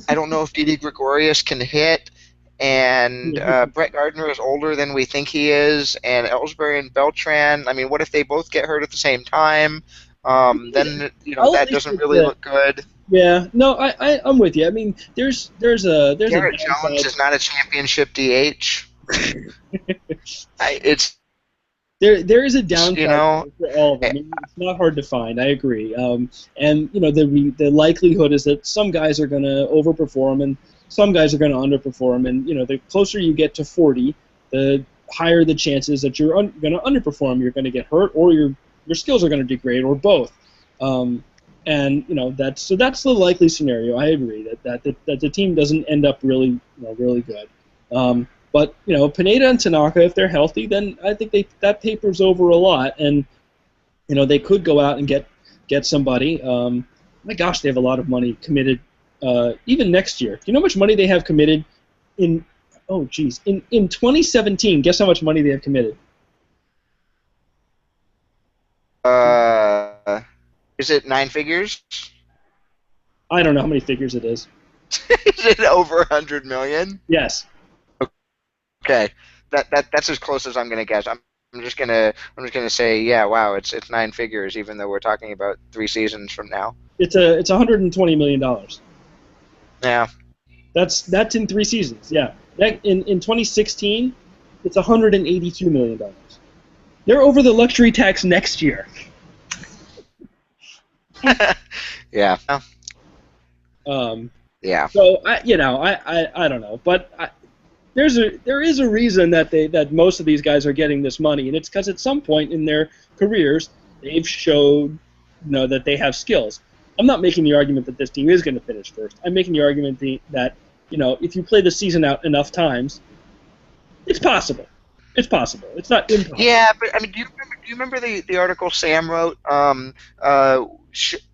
don't know if Didi Gregorius can hit, and Brett Gardner is older than we think he is, and Ellsbury and Beltran. I mean, what if they both get hurt at the same time? then I'll at that least doesn't take really the. look good. Yeah, no, I'm with you. I mean, there's a Garrett Jones downside. is not a championship DH. It's There is a you downside know for all of them. I mean, it's not hard to find. I agree. And the likelihood is that some guys are going to overperform and some guys are going to underperform. And the closer you get to 40, the higher the chances that you're going to underperform. You're going to get hurt, or your skills are going to degrade, or both. And that's the likely scenario. I agree that the team doesn't end up really good. But Pineda and Tanaka, if they're healthy, then I think that papers over a lot, and they could go out and get somebody. My gosh, they have a lot of money committed, even next year. Do you know how much money they have committed in? Oh, geez, in 2017. Guess how much money they have committed? uh, is it nine figures? I don't know how many figures it is. Is it over 100 million? Yes. Okay, that's as close as I'm gonna guess. I'm just gonna say, yeah, wow, it's nine figures, even though we're talking about 3 seasons from now. It's $120 million. Yeah. That's in 3 seasons. Yeah. In 2016, it's $182 million. They're over the luxury tax next year. Yeah. Um, Yeah. so I don't know, but there is a reason that most of these guys are getting this money, and it's because at some point in their careers they've showed that they have skills. I'm not making the argument that this team is going to finish first. I'm making the argument that if you play the season out enough times, it's possible. It's possible. It's not impossible. Yeah, but I mean, do you remember the article Sam wrote?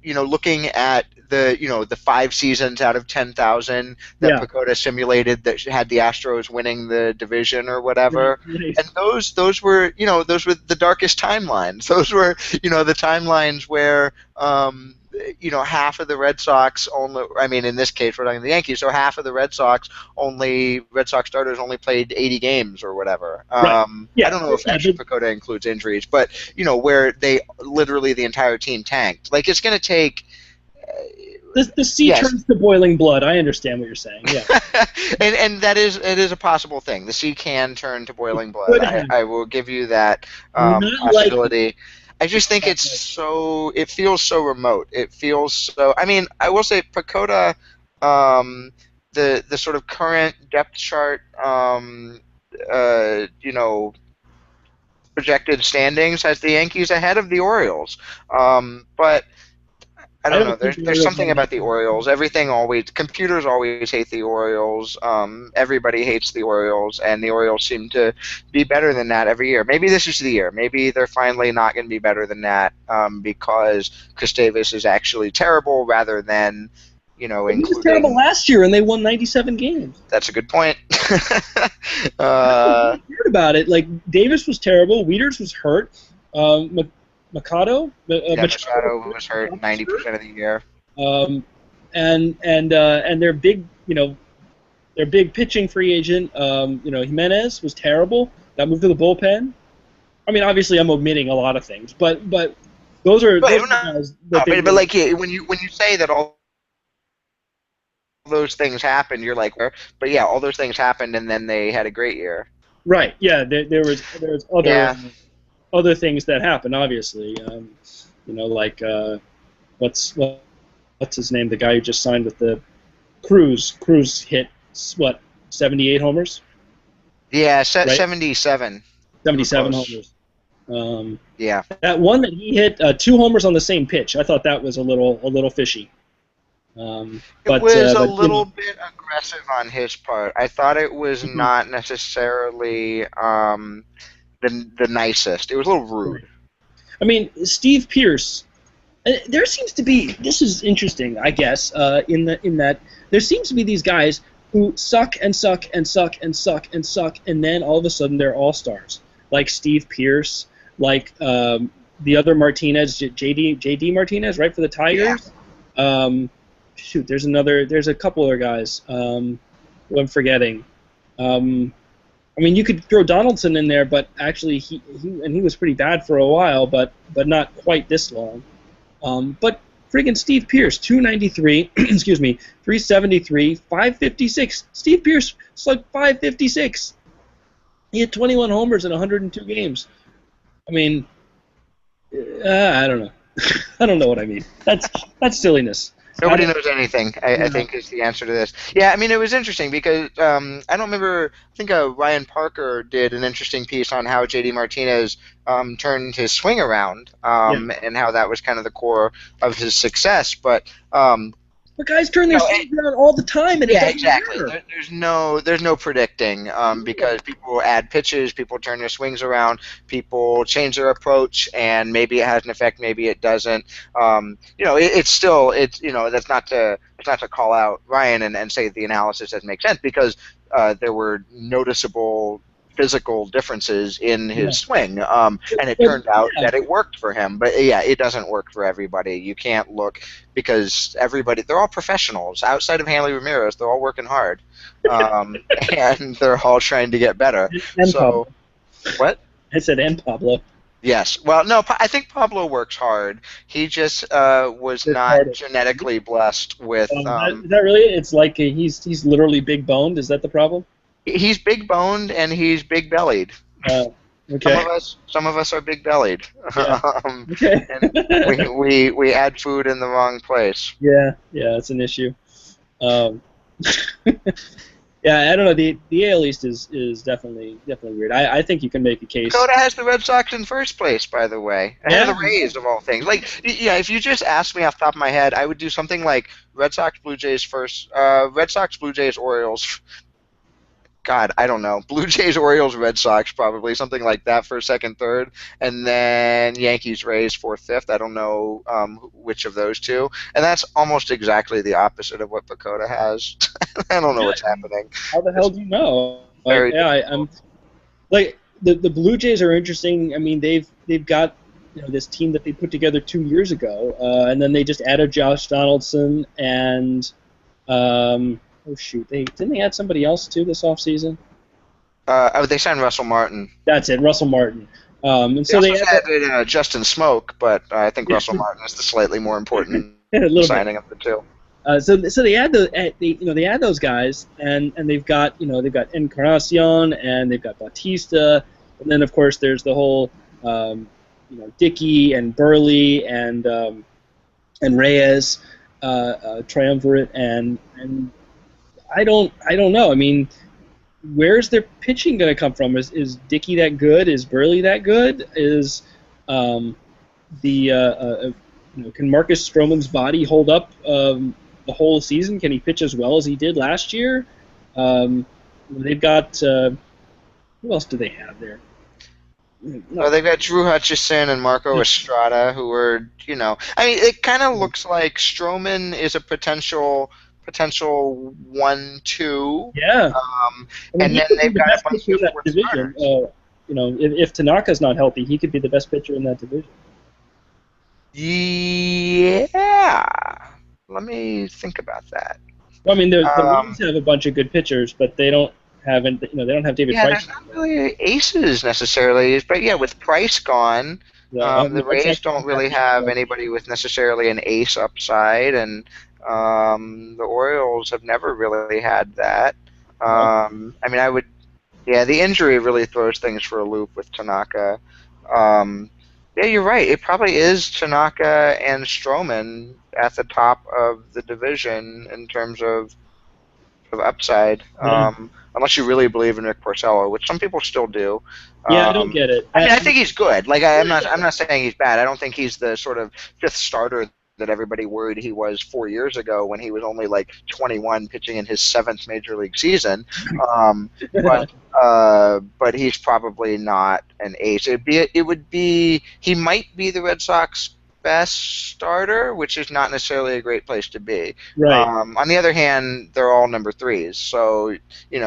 Looking at the 5 seasons out of 10,000 that Yeah. Pagoda simulated that had the Astros winning the division or whatever, Right. and those were the darkest timelines. Those were the timelines where half of the Red Sox only. I mean, in this case, we're talking the Yankees, so half of the Red Sox starters only played 80 games or whatever. Right. Yeah. I don't know if extra Pagoda includes injuries, but where they literally the entire team tanked. Like it's going to take. The sea Yes. turns to boiling blood. I understand what you're saying. Yeah. and it is a possible thing. The sea can turn to boiling blood. I will give you that Not possibility. I just think it feels so remote. It feels so. I mean, I will say Pagoda, the sort of current depth chart, projected standings has the Yankees ahead of the Orioles. But I don't know. think the There's Orioles something about the Orioles. Computers always hate the Orioles. Everybody hates the Orioles, and the Orioles seem to be better than that every year. Maybe this is the year. Maybe they're finally not going to be better than that because Chris Davis is actually terrible rather than, He was terrible last year, and they won 97 games. That's a good point. I heard about it. Like Davis was terrible. Wieters was hurt. Machado was hurt 90% of the year. And their big pitching free agent, Jimenez was terrible. Got moved to the bullpen. I mean, obviously, I'm omitting a lot of things, but those are guys. But like when you say that all those things happened, you're like, but yeah, all those things happened, and then they had a great year. Right. Yeah. There was other things that happened. Obviously, like what's his name? The guy who just signed with the Cruz. Cruz hit 78 homers. Yeah, right? 77. 77 homers. Yeah. That one that he hit 2 homers on the same pitch. I thought that was a little fishy. It was a little bit aggressive on his part. I thought it was not necessarily the nicest. It was a little rude. I mean, Steve Pearce. There seems to be. This is interesting, I guess. In that there seems to be these guys who suck and suck and suck and suck and suck, and then all of a sudden they're all stars, like Steve Pearce, like the other Martinez, JD Martinez, right, for the Tigers. Yeah. There's a couple other guys who I'm forgetting. I mean, you could throw Donaldson in there, but actually he was pretty bad for a while, but not quite this long. But friggin' Steve Pearce, 293, excuse me, 373, 556. Steve Pearce slugged 556. He had 21 homers in 102 games. I mean, I don't know. I don't know what I mean. That's silliness. Nobody knows anything, I Yeah. think, is the answer to this. Yeah, I mean, it was interesting because I don't remember, I think Ryan Parker did an interesting piece on how JD Martinez turned his swing around Yeah. and how that was kind of the core of his success. But um, But guys turn you their know, swings around all the time, and it yeah, doesn't exactly. matter. There's no predicting because people add pitches, people turn their swings around, people change their approach, and maybe it has an effect, maybe it doesn't. It's still that's not to call out Ryan and say the analysis doesn't make sense because there were noticeable physical differences in Yeah. his swing, and it But, turned out yeah. that it worked for him. But yeah, it doesn't work for everybody. You can't look because they're all professionals outside of Hanley Ramirez. They're all working hard, um, and they're all trying to get better. And So Pablo. what? I said and Pablo. Yes. Well, no, I think Pablo works hard. He just was It's not hard. genetically blessed with. Is that really? It's like he's literally big boned. Is that the problem? He's big boned and he's big bellied. Uh, okay. Some of us are big bellied, Yeah. um, Okay. and we add food in the wrong place. Yeah. Yeah. It's an issue. Um, yeah. I don't know. The AL East is definitely weird. I think you can make a case. Dakota has the Red Sox in first place, by the way, ahead of the Rays of all things. Like, yeah, if you just asked me off the top of my head, I would do something like Red Sox, Blue Jays first, Red Sox, Blue Jays, Orioles. God, I don't know. Blue Jays, Orioles, Red Sox, probably something like that for second, third, and then Yankees, Rays, fourth, fifth. I don't know which of those two, and that's almost exactly the opposite of what Dakota has. I don't know Yeah. what's happening. How the hell do you know? Like, Very yeah, difficult. I'm like the Blue Jays are interesting. I mean, they've got this team that they put together 2 years ago, and then they just added Josh Donaldson and oh shoot, didn't they add somebody else too this offseason? They signed Russell Martin. That's it, Russell Martin. And They so also they added added Justin Smoke, but I think Russell Martin is the slightly more important a little bit. signing of the two. So they add they add those guys and they've got Encarnacion and they've got Bautista and then of course there's the whole Dickey and Burley and Reyes triumvirate and I don't know. I mean, where's their pitching going to come from? Is Dickey that good? Is Burley that good? Is the can Marcus Stroman's body hold up the whole season? Can he pitch as well as he did last year? They've got who else do they have there? Well, they've got Drew Hutchison and Marco Estrada, who are, I mean, it kind of looks like Stroman is a potential 1-2. Yeah, I mean, And he then could be they've the got a best bunch pitcher of in that fourth division. starters. If Tanaka's not healthy, he could be the best pitcher in that division. Yeah. Let me think about that. Well, I mean, the Um, Rays have a bunch of good pitchers, but they don't they don't have David yeah, Price. there's not really aces necessarily, but yeah, with Price gone, the Red Rays Sox don't don't have really have either. anybody with necessarily an ace upside, and the Orioles have never really had that. I mean, yeah, the injury really throws things for a loop with Tanaka. Um, yeah, you're right. It probably is Tanaka and Stroman at the top of the division in terms of upside, Yeah, unless you really believe in Rick Porcello, which some people still do. yeah, I don't get it. I mean, I think he's good. Like, Yeah, I'm not saying he's bad. I don't think he's the sort of fifth starter that everybody worried he was 4 years ago when he was only like 21, pitching in his seventh major league season. Um, but but he's probably not an ace. He might be the Red Sox best starter, which is not necessarily a great place to be. right. On the other hand, they're all number threes, so you're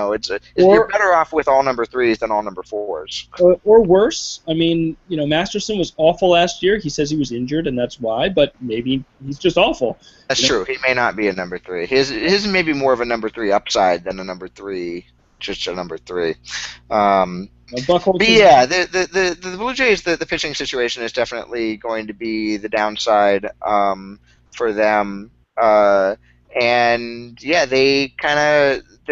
Or better off with all number threes than all number fours. or worse. I mean, Masterson was awful last year. He says he was injured, and that's why. But maybe he's just awful. That's true. He may not be a number three. His may be more of a number three upside than a number three, just a number three. Buck But Holton. yeah, the Blue Jays, the pitching situation is definitely going to be the downside for them. And yeah, they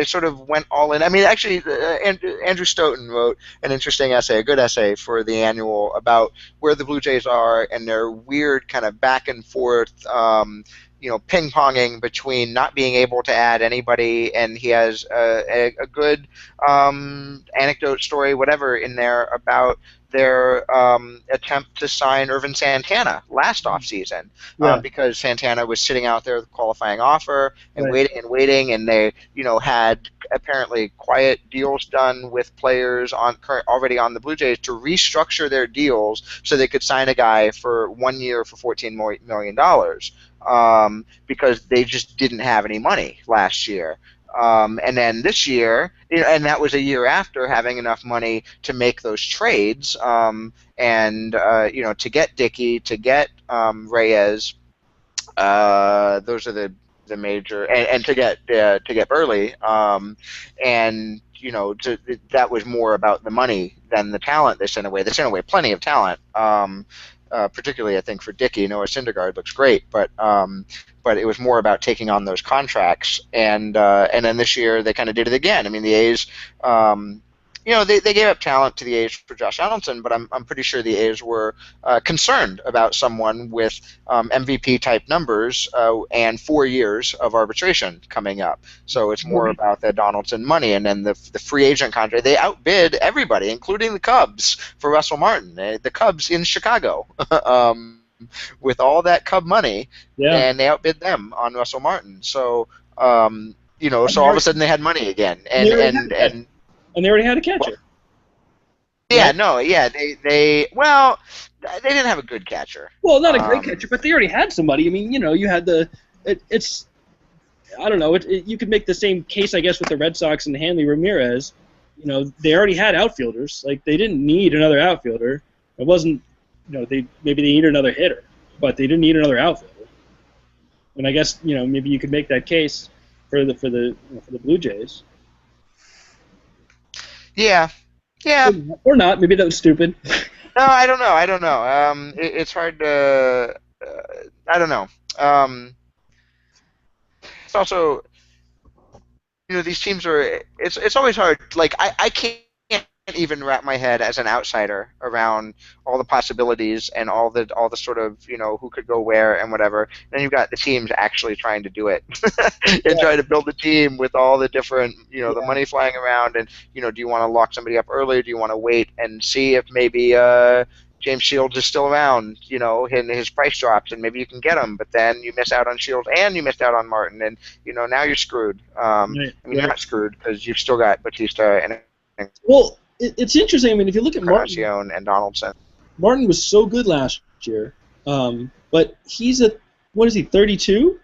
sort of went all in. I mean, actually, Andrew Stoughton wrote an interesting essay, a good essay for the annual about where the Blue Jays are and their weird kind of back and forth. Ping ponging between not being able to add anybody, and he has a good anecdote, story, whatever, in there about their attempt to sign Irvin Santana last offseason, Yeah, because Santana was sitting out there with a qualifying offer and right. waiting and waiting, and they had apparently quiet deals done with players already on the Blue Jays to restructure their deals so they could sign a guy for 1 year for $14 million, because they just didn't have any money last year. And then this year, and that was a year after having enough money to make those trades, and to get Dickey, to get Reyes. Those are the major, and to get Burley, and that was more about the money than the talent they sent away. They sent away plenty of talent. Particularly, I think, for Dickey. Noah Syndergaard looks great, but it was more about taking on those contracts, and then this year they kind of did it again. I mean, the A's, they gave up talent to the A's for Josh Donaldson, but I'm pretty sure the A's were concerned about someone with MVP type numbers, and 4 years of arbitration coming up. So it's more about the Donaldson money, and then the free agent contract. They outbid everybody, including the Cubs, for Russell Martin. The Cubs in Chicago, with all that Cub money, Yeah, and they outbid them on Russell Martin. So and so all of a sudden they had money again, they and already had and a catcher. and And they already had a well, catcher, yeah, right? no, yeah, they didn't have a good catcher. Well, not a great Um, catcher, but they already had somebody. I mean, you had the. It's I don't know. You could make the same case, I guess, with the Red Sox and Hanley Ramirez. They already had outfielders. Like, they didn't need another outfielder. It wasn't, maybe they needed another hitter, but they didn't need another outfielder. And I guess, maybe you could make that case for the Blue Jays, yeah, yeah. or not. Maybe that was stupid. No, I don't know. I don't know. It's hard to. I don't know. It's also, these teams are. It's always hard. Like, I can't even wrap my head as an outsider around all the possibilities and all the sort of, who could go where and whatever. Then you've got the teams actually trying to do it and Yeah, trying to build a team with all the different, the yeah, money flying around, and do you want to lock somebody up early? Do you want to wait and see if maybe James Shields is still around, and his price drops, and maybe you can get him, but then you miss out on Shields and you missed out on Martin, and now you're screwed. right, I mean, you're right. not screwed because you've still got Batista and Well, it's interesting. I mean, if you look at Martin, Encarnacion and Donaldson. Martin was so good last year, but he's what is he, 32?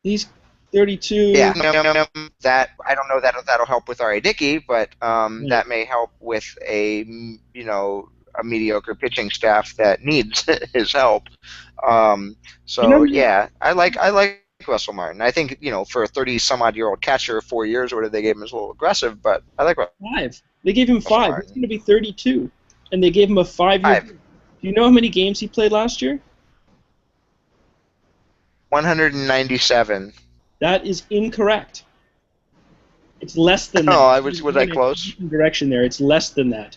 He's 32. Yeah, that I don't know that that'll help with R.A. Dickey, but Right. that may help with a mediocre pitching staff that needs his help. You know, So yeah, I like Russell Martin. I think for a 30 some odd year old catcher, 4 years or whatever they gave him is a little aggressive, but I like five. They gave him Russell 5. He's going Martin. to be 32, and they gave him a 5-year. Five, Do you know how many games he played last year? 197. That is incorrect. It's less than Oh, that. I You're was I going in a close? different direction there. It's less than that.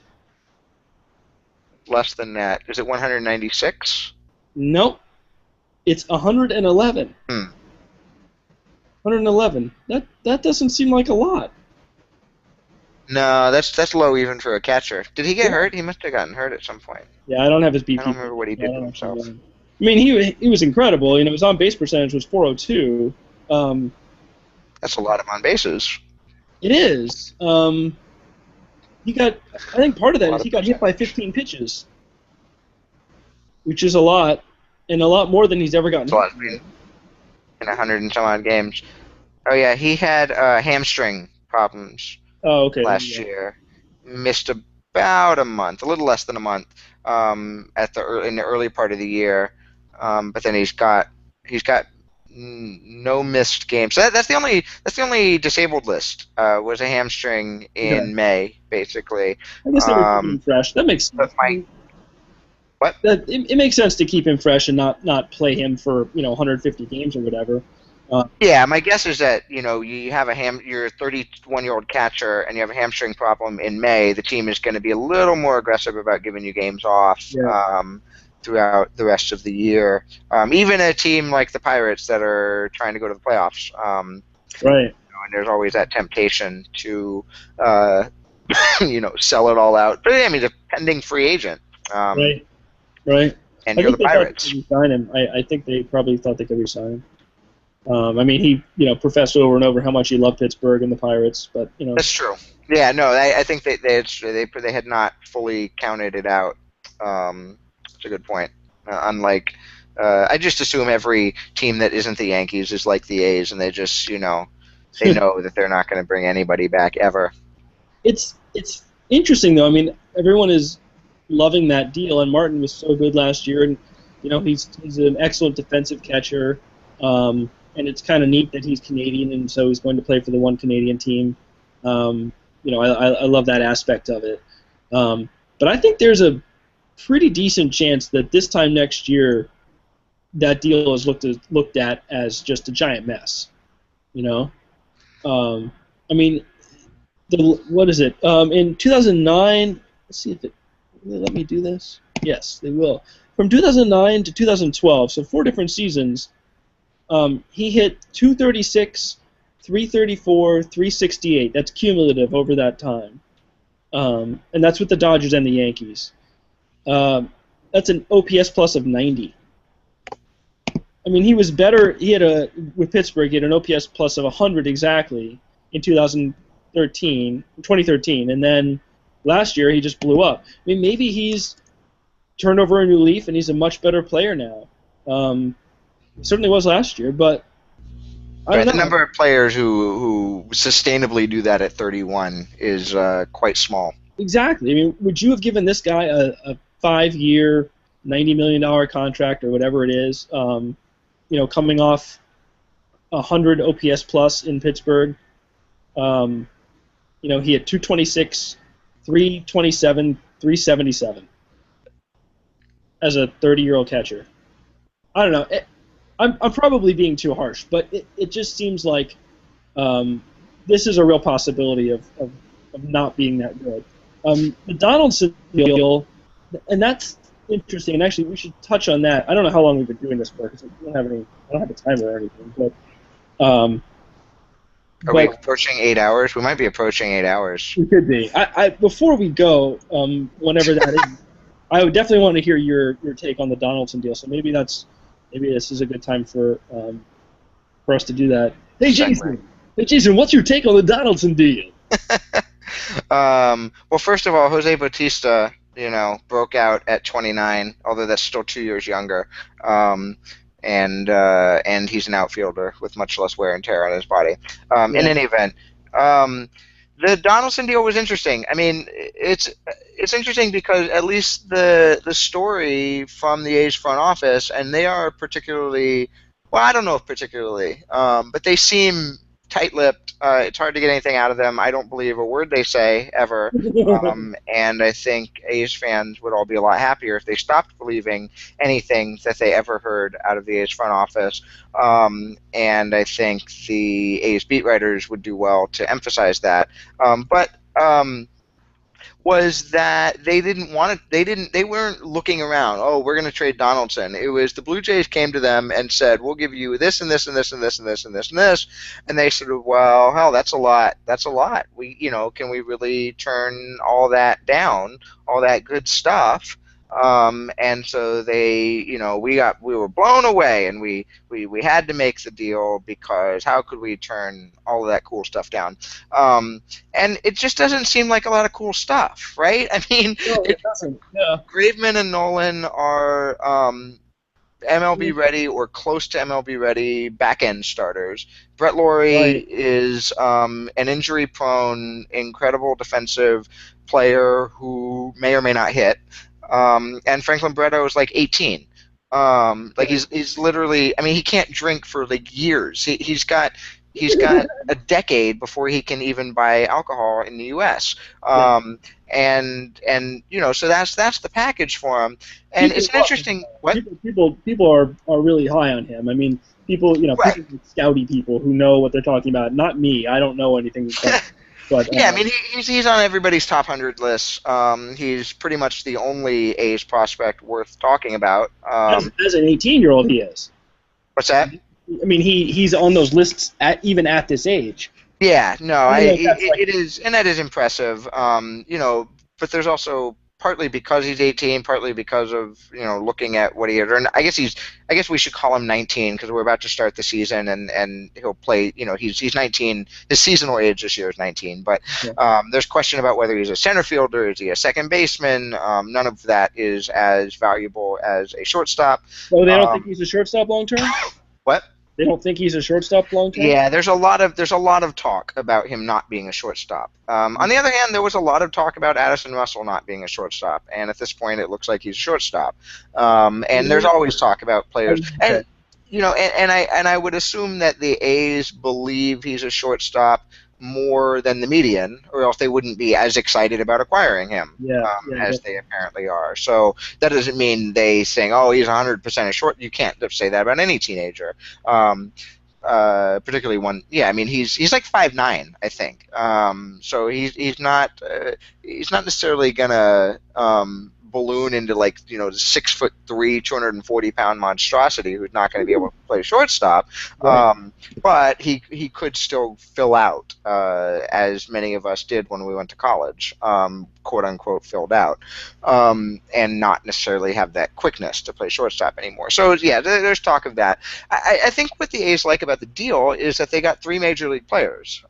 Less than that. Is it 196? Nope. It's 111. Hmm. 111. That doesn't seem like a lot. No, that's low even for a catcher. Did he get Yeah. hurt? He must have gotten hurt at some point. Yeah, I don't have his I don't BP. remember what he I did to don't actually himself. know. I mean, he was incredible. His on base percentage was 402. Um, That's a lot of on bases. it is. He got. I think part of A that lot is of he got hit by percentage. 15 pitches, which is a lot, and a lot more than he's ever gotten It's a hit lot by. in 100 and some odd games. Oh yeah, he had hamstring problems Oh, okay. There last you year. Missed about a month, a little less than a month, in the early part of the year. But then he's got no missed games. So that's the only disabled list. Was a hamstring Okay. in May, basically. I guess they were keeping Um, him fresh. That makes but sense. I my mean, what? it makes sense to keep him fresh and not play him for 150 games or whatever. Uh, Yeah, my guess is that you have you're a 31-year-old catcher and you have a hamstring problem in May. The team is going to be a little more aggressive about giving you games off yeah, throughout the rest of the year. Even a team like the Pirates that are trying to go to the playoffs. right, And there's always that temptation to uh, sell it all out. But I mean, a pending free agent, um, right, right. and I you're think the they thought they could Pirates. resign him. I think they probably thought they could resign him. I mean, he professed over and over how much he loved Pittsburgh and the Pirates, but That's true. Yeah, no, I think they had not fully counted it out. That's a good point. Unlike, I just assume every team that isn't the Yankees is like the A's, and they know that they're not going to bring anybody back ever. it's interesting though. I mean, everyone is loving that deal, and Martin was so good last year, and he's an excellent defensive catcher. And it's kind of neat that he's Canadian, and so he's going to play for the one Canadian team. I love that aspect of it. But I think there's a pretty decent chance that this time next year, that deal is looked at as just a giant mess. You know, I mean, what is it? In 2009, let's see if will they let me do this. Yes, they will. From 2009 to 2012, so 4 different seasons, he hit 236, 334, 368. That's cumulative over that time, and that's with the Dodgers and the Yankees. That's an OPS plus of 90. I mean, he was better. He had with Pittsburgh. He had an OPS plus of 100 exactly in 2013, and then last year he just blew up. I mean, maybe he's turned over a new leaf and he's a much better player now. He certainly was last year, but I Right, don't the know. number of players who sustainably do that at 31 is quite small. Exactly. I mean, would you have given this guy a 5-year, $90 million contract or whatever it is? Coming off 100 OPS plus in Pittsburgh. Um, he had 226, 327, 377 as a 30-year-old catcher. I don't know. I'm probably being too harsh, but it just seems like this is a real possibility of not being that good. The Donaldson deal, and that's interesting. And actually, we should touch on that. I don't know how long we've been doing this for because I don't have a timer or anything. Um, Are we but approaching 8 hours? We might be approaching 8 hours. we could be. Before we go, whenever that is, I would definitely want to hear your take on the Donaldson deal. So maybe this is a good time for us to do that. Hey Segue. Jason, what's your take on the Donaldson deal? Well, first of all, Jose Bautista, broke out at 29, although that's still 2 years younger. And he's an outfielder with much less wear and tear on his body. In Yeah. any event, the Donaldson deal was interesting. I mean, it's interesting because at least the story from the A's front office, and they are particularly, well, I don't know if particularly, but they seem tight-lipped. It's hard to get anything out of them. I don't believe a word they say ever. And I think A's fans would all be a lot happier if they stopped believing anything that they ever heard out of the A's front office. And I think the A's beat writers would do well to emphasize that. But was that they weren't looking around, oh, we're going to trade Donaldson. It was the Blue Jays came to them and said, we'll give you this and this and this and this and this and this and this. And they said, well, hell, that's a lot. Can we really turn all that down, all that good stuff? And so we were blown away, and we had to make the deal because how could we turn all of that cool stuff down? And it just doesn't seem like a lot of cool stuff, right? I mean, No, it doesn't. Yeah. Graveman and Nolan are MLB ready or close to MLB ready back end starters. Brett Laurie Right. is an injury prone, incredible defensive player who may or may not hit. And Franklin Barreto is like 18. Like he's literally. I mean, he can't drink for like years. He's got a decade before he can even buy alcohol in the U.S. Yeah. And so that's the package for him. And People it's an love him. interesting what. People are really high on him. I mean, Right. people like Scouty people who know what they're talking about. Not me. I don't know anything. But Yeah, I mean he's on everybody's top 100 list. He's pretty much the only A's prospect worth talking about. as an 18-year-old, he is. What's that? I mean, he's on those lists even at this age. Yeah, no, I don't know if that's like it is, and that is impressive. But there's also partly because he's 18, partly because of looking at what he had earned. I guess we should call him 19 because we're about to start the season, and he'll play. He's 19. His seasonal age this year is 19, but yeah. there's question about whether he's a center fielder, is he a second baseman? None of that is as valuable as a shortstop. Oh, they don't think he's a shortstop long term. What? They don't think he's a shortstop long term. Yeah, there's a lot of talk about him not being a shortstop. On the other hand, there was a lot of talk about Addison Russell not being a shortstop, and at this point, it looks like he's a shortstop. And there's always talk about players, and I would assume that the A's believe he's a shortstop more than the median, or else they wouldn't be as excited about acquiring him as they apparently are. So that doesn't mean they saying, "Oh, he's 100% a short." You can't say that about any teenager. Particularly one. Yeah, I mean he's like 5'9", I think. So he's not necessarily gonna balloon into like 6'3", 240-pound monstrosity who's not going to be able to play shortstop. Right. But he could still fill out as many of us did when we went to college, quote unquote filled out, and not necessarily have that quickness to play shortstop anymore. So yeah, there's talk of that. I think what the A's like about the deal is that they got three major league players.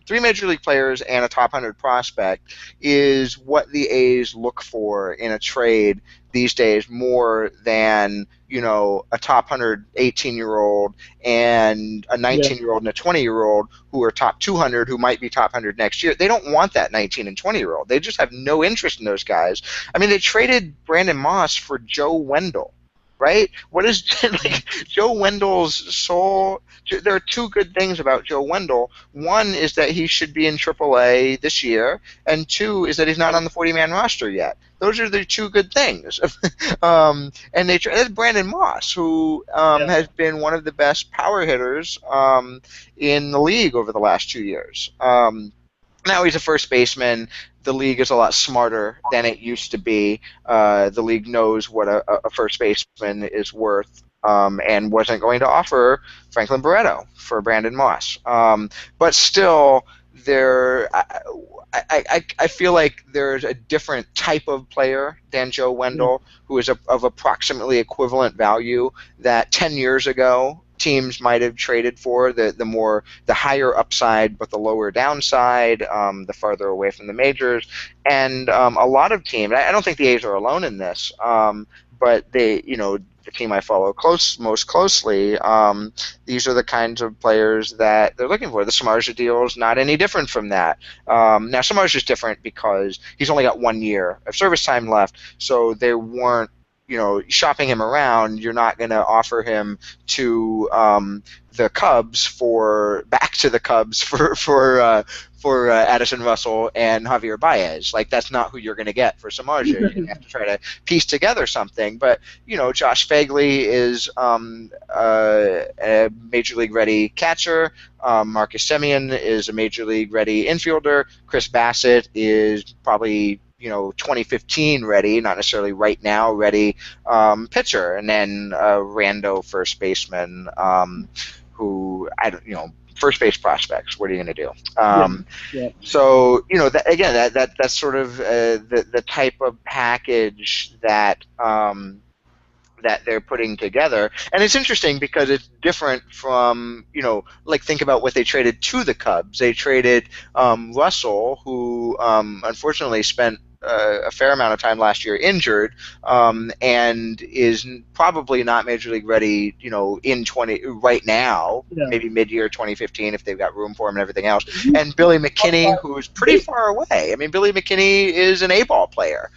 Three major league players and a top 100 prospect is what the A's look for in a trade these days more than a top 100 18-year-old and a 19-year-old and a 20-year-old who are top 200 who might be top 100 next year. They don't want that 19 and 20-year-old. They just have no interest in those guys. I mean, they traded Brandon Moss for Joe Wendell. Right? What is like Joe Wendell's sole? There are two good things about Joe Wendell. One is that he should be in AAA this year, and two is that he's not on the 40-man roster yet. Those are the two good things. And that's Brandon Moss, who has been one of the best power hitters in the league over the last 2 years. Now he's a first baseman. The league is a lot smarter than it used to be. The league knows what a first baseman is worth, and wasn't going to offer Franklin Barreto for Brandon Moss. But still, I feel like there's a different type of player than Joe Wendell, who is of approximately equivalent value that 10 years ago teams might have traded for, the higher upside but the lower downside, the farther away from the majors. And a lot of teams, I don't think the A's are alone in this, but the team I follow most closely, these are the kinds of players that they're looking for. The Samardzija deal is not any different from that. Now, Samardzija is different because he's only got 1 year of service time left, so they weren't shopping him around. You're not going to offer him to the Cubs for Addison Russell and Javier Baez. Like, that's not who you're going to get for Samardzija. You're going to have to try to piece together something. But Josh Phegley is a major league ready catcher. Marcus Semien is a major league ready infielder. Chris Bassett is probably 2015 ready, not necessarily right now ready pitcher, and then rando first baseman who I don't first base prospects. What are you going to do? So that's sort of the type of package that that they're putting together. And it's interesting because it's different from, like think about what they traded to the Cubs. They traded Russell, who unfortunately spent a fair amount of time last year injured, and is probably not major league ready, in right now, maybe mid-year 2015 if they've got room for him and everything else. And Billy McKinney, who's pretty far away. I mean, Billy McKinney is an A-ball player,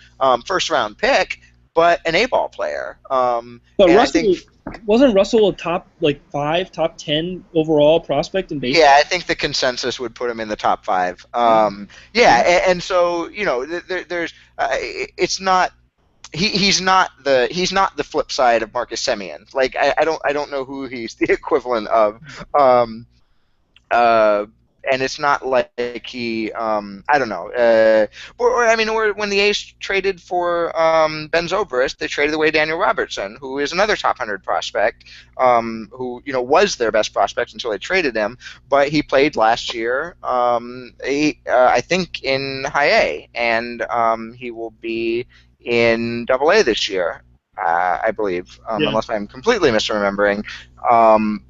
first-round pick, but an A-ball player. But And I think, Russell wasn't Russell a top like 5, top 10 overall prospect in yeah, baseball? I think the consensus would put him in the top five. Yeah. Yeah, Yeah. and so there's it's not. He's not the flip side of Marcus Semien. Like I don't know who he's the equivalent of. Um, uh, and it's not like he I don't know or I mean or when the A's traded for Ben Zobrist, they traded away Daniel Robertson, who is another top 100 prospect, who was their best prospect until they traded him, but he played last year, I think in high A, and he will be in Double A this year, I believe, Yeah. unless I'm completely misremembering. Um,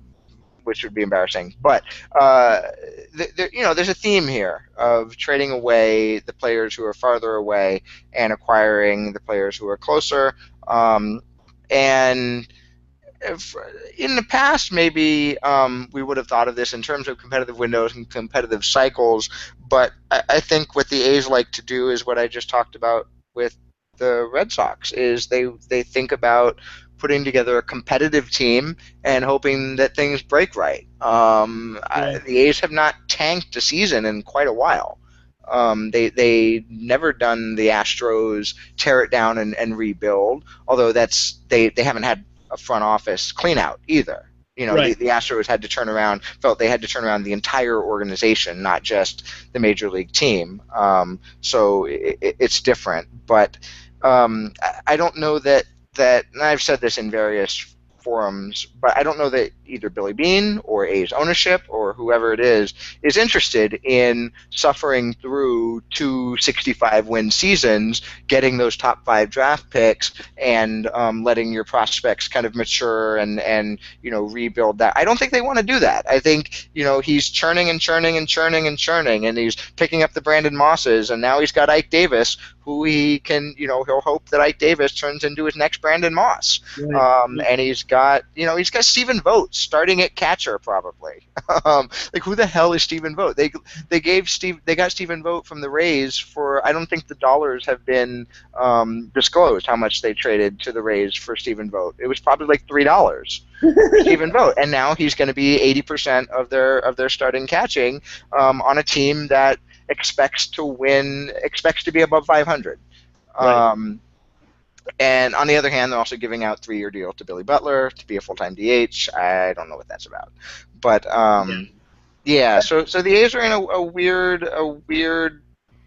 which would be embarrassing. But uh, there's a theme here of trading away the players who are farther away and acquiring the players who are closer. And if, in the past, maybe we would have thought of this in terms of competitive windows and competitive cycles. But I think what the A's like to do is what I just talked about with the Red Sox is they think about putting together a competitive team and hoping that things break right. Yeah. The A's have not tanked a season in quite a while. They never done the Astros tear it down and rebuild. Although they haven't had a front office cleanout either. Right. The Astros felt they had to turn around the entire organization, not just the major league team. So it's different. But I don't know that, and I've said this in various forums, but I don't know that either Billy Beane or A's ownership or whoever it is interested in suffering through two 65-win seasons, getting those top 5 draft picks, and letting your prospects kind of mature and rebuild that. I don't think they want to do that. I think he's churning and churning and churning and churning, and he's picking up the Brandon Mosses, and now he's got Ike Davis, who he can he'll hope that Ike Davis turns into his next Brandon Moss. Right. And he's got Stephen Vogt starting at catcher probably. Like who the hell is Stephen Vogt? They got Stephen Vogt from the Rays for, I don't think the dollars have been disclosed how much they traded to the Rays for Stephen Vogt. It was probably like $3 for Stephen Vogt, and now he's going to be 80% of their starting catching on a team that expects to be above 500. Right. And on the other hand, they're also giving out 3-year deals to Billy Butler to be a full-time DH. I don't know what that's about, but Yeah. yeah. So the A's are in a weird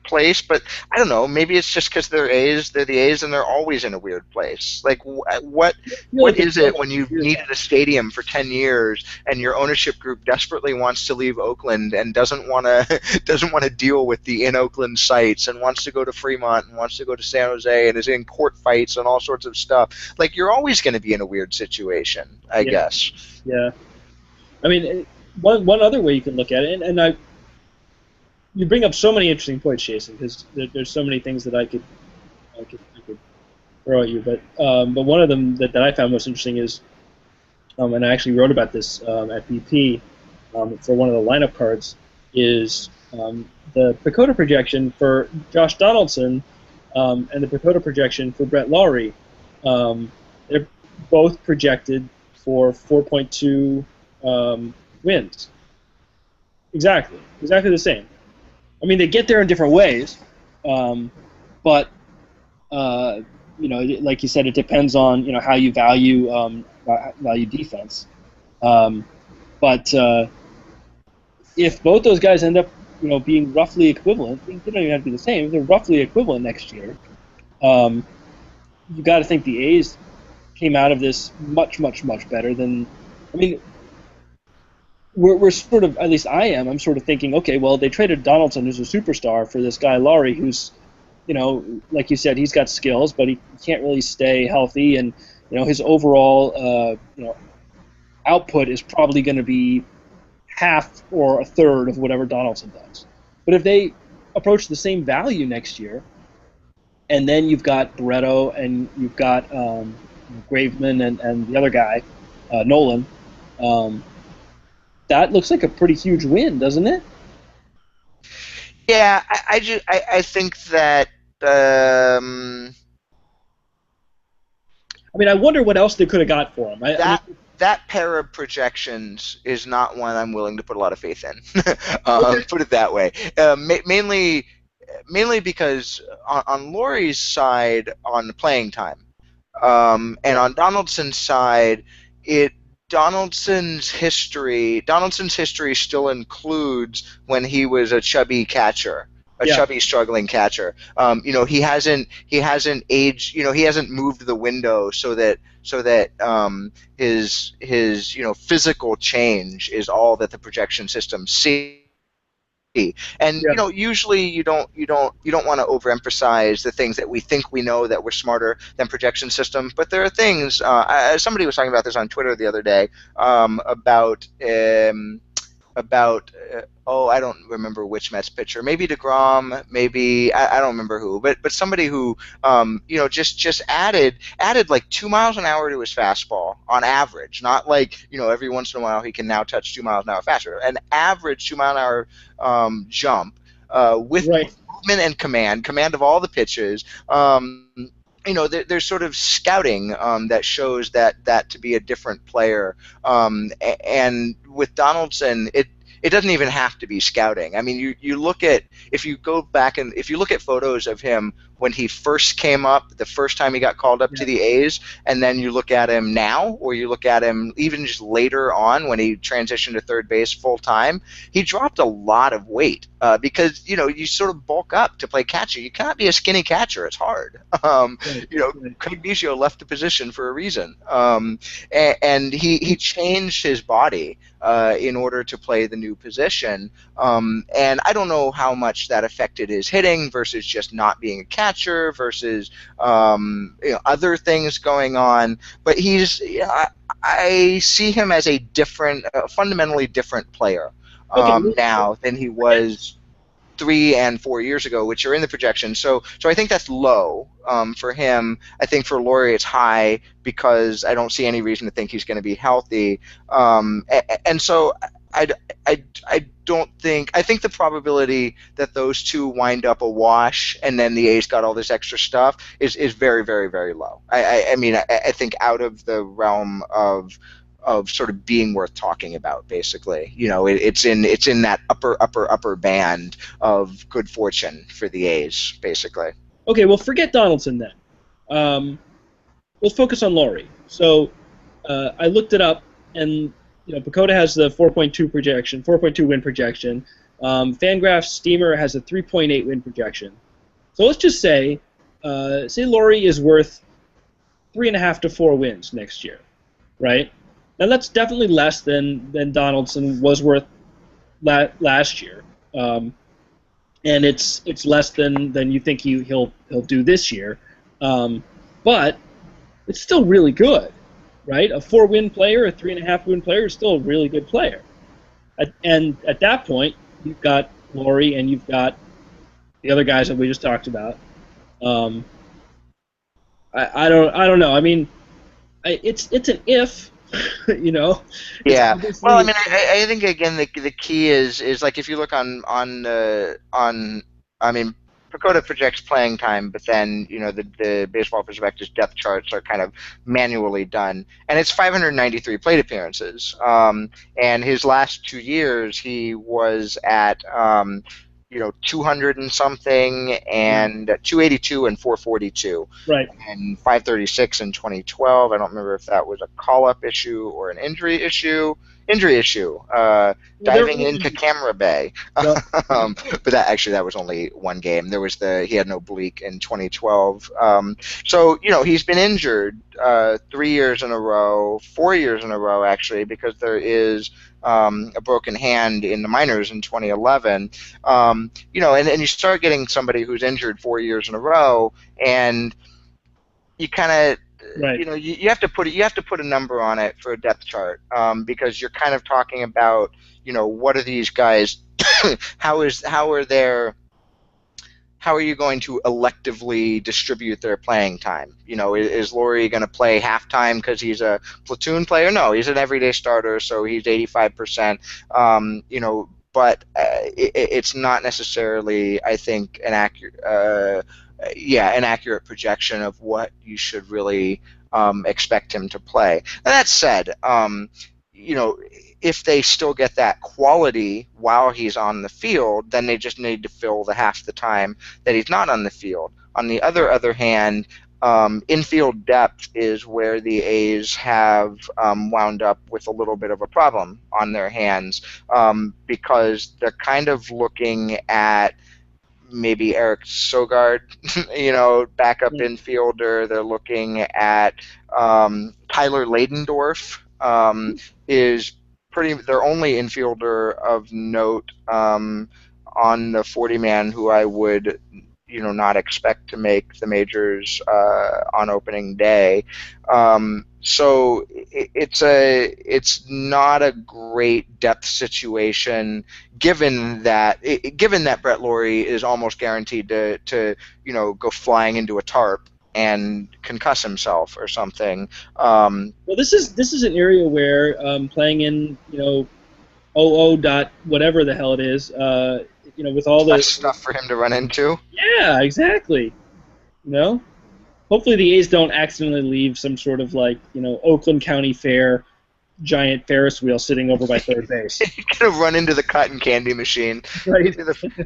place, but I don't know. Maybe it's just because they're A's. They're the A's, and they're always in a weird place. Like I feel what like is it's it almost when you've weird. needed a stadium for 10 years and your ownership group desperately wants to leave Oakland and doesn't want to doesn't want to deal with the in Oakland sites and wants to go to Fremont and wants to go to San Jose and is in court fights and all sorts of stuff. Like you're always going to be in a weird situation, I Yeah. guess. Yeah. I mean, one other way you can look at it, and you bring up so many interesting points, Jason, because there's so many things that I could throw at you. But one of them that I found most interesting is, and I actually wrote about this at BP for one of the lineup cards, is the Pacoda projection for Josh Donaldson and the Pacoda projection for Brett Lawrie. They're both projected for 4.2 wins. Exactly the same. I mean, they get there in different ways, but uh, like you said, it depends on how you value defense. Um, but if both those guys end up being roughly equivalent, they don't even have to be the same. If they're roughly equivalent next year, um, you got to think the A's came out of this much better than. I mean, we're sort of, at least I'm sort of thinking, okay, well, they traded Donaldson, who's a superstar, for this guy Laurie, who's, like you said, he's got skills, but he can't really stay healthy, and his overall output is probably going to be half or a third of whatever Donaldson does. But if they approach the same value next year, and then you've got Barreto and you've got Graveman and the other guy, Nolan, um, that looks like a pretty huge win, doesn't it? Yeah, I think that. Um, I mean, I wonder what else they could have got for him. I mean, That pair of projections is not one I'm willing to put a lot of faith in. okay. Put it that way. Mainly because on Laurie's side on the playing time, and Right. on Donaldson's side, it Donaldson's history still includes when he was a chubby catcher, a Yeah. chubby struggling catcher. He hasn't aged. He hasn't moved the window so that his physical change is all that the projection system sees. And Yeah. usually you don't want to overemphasize the things that we think we know that we're smarter than projection systems. But there are things. Somebody was talking about this on Twitter the other day, about I don't remember which Mets pitcher, maybe DeGrom, maybe I don't remember who, but somebody who just added like 2 miles an hour to his fastball on average, not like every once in a while he can now touch 2 miles an hour faster, an average 2 mile an hour jump with Right. movement and command of all the pitches. There's sort of scouting that shows that to be a different player. And with Donaldson, it doesn't even have to be scouting. I mean, you look at if you go back and if you look at photos of him when he first came up, the first time he got called up to Yeah. the A's, and then you look at him now, or you look at him even just later on when he transitioned to third base full time, he dropped a lot of weight because you sort of bulk up to play catcher. You cannot be a skinny catcher; it's hard. Right. Right. Craig Biggio left the position for a reason, and he changed his body in order to play the new position. And I don't know how much that affected his hitting versus just not being a catcher versus other things going on. But I see him as a fundamentally different player Okay. Well, now than he forget. was 3 and 4 years ago, which are in the projection. So I think that's low for him. I think for Laurie it's high because I don't see any reason to think he's going to be healthy. And so I, I don't think I think the probability that those two wind up a wash and then the A's got all this extra stuff is very, very, very low. I mean I think out of the realm of sort of being worth talking about. Basically, it's in that upper band of good fortune for the A's. Basically, Okay. Well, forget Donaldson then. Um, let's focus on Laurie. So I looked it up, and Pacoda has the 4.2 projection, 4.2 win projection. Fangraphs Steamer has a 3.8 win projection. So let's just say Laurie is worth 3.5 to 4 wins next year, right? Now that's definitely less than Donaldson was worth last year, and it's less than you think he'll do this year, but it's still really good, right? A 4-win player, a 3.5-win player is still a really good player. And at that point, you've got Laurie and you've got the other guys that we just talked about. Um, I don't know. I mean, it's an if, you know. It's yeah. Well, I obviously mean, I think again the key is like if you look on I mean. Pacoda projects playing time, but then the Baseball Prospectus depth charts are kind of manually done, and it's 593 plate appearances. And his last 2 years, he was at 200 and something, yeah, and 282 and 442 right. and 536 in 2012. I don't remember if that was a call-up issue or an injury issue. Injury issue. Well, there Diving was into Camera Bay. yep, But that was only one game. He had an oblique in 2012. So he's been injured 3 years in a row, 4 years in a row actually, because there is a broken hand in the minors in 2011. And you start getting somebody who's injured 4 years in a row, and you kind of right. you have to put a number on it for a depth chart, because you're kind of talking about what are these guys how are you going to electively distribute their playing time? Is Laurie going to play halftime because he's a platoon player? No, he's an everyday starter, so he's 85%. But it's not necessarily, I think, an accurate yeah, an accurate projection of what you should really expect him to play. Now, that said, you know, if they still get that quality while he's on the field, then they just need to fill the half the time that he's not on the field. On the other hand, infield depth is where the A's have wound up with a little bit of a problem on their hands, because they're kind of looking at maybe Eric Sogard, backup infielder. They're looking at Tyler Ladendorf, is their only infielder of note on the 40 man who I would not expect to make the majors on opening day. So it's not a great depth situation, given that Brett Laurie is almost guaranteed to go flying into a tarp and concuss himself or something. Well, this is an area where playing in OO dot whatever the hell it is, with all the stuff for him to run into. Yeah, exactly. Hopefully the A's don't accidentally leave some sort of Oakland County Fair giant Ferris wheel sitting over by third base. You're gonna run into the cotton candy machine. Right.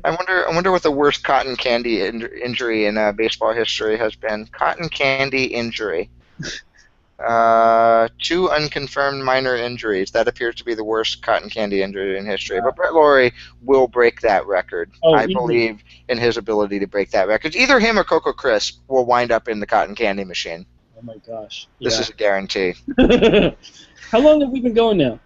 I wonder what the worst cotton candy injury in baseball history has been. Cotton candy injury. 2 unconfirmed minor injuries. That appears to be the worst cotton candy injury in history. But Brett Laurie will break that record. I believe in his ability to break that record. Either him or Coco Crisp will wind up in the cotton candy machine. Oh my gosh. This is a guarantee. How long have we been going now?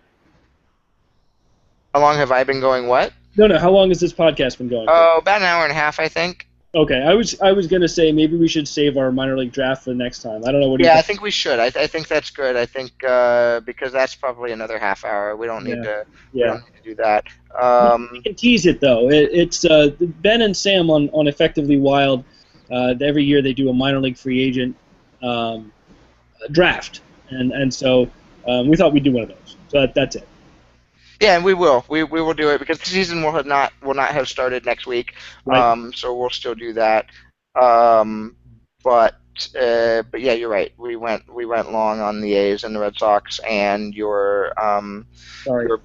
How long have I been going what? No. How long has this podcast been going? Oh, about an hour and a half, I think. Okay, I was gonna say maybe we should save our minor league draft for the next time. I don't know what. Yeah, I think we should. I think that's good. I think because that's probably another half hour. We don't need to. We don't need to do that. We can tease it though. It's Ben and Sam on Effectively Wild. Every year they do a minor league free agent draft, and so we thought we'd do one of those. So that's it. Yeah, and we will. We will do it because the season will not have started next week. Right. So we'll still do that. But yeah, you're right. We went long on the A's and the Red Sox and your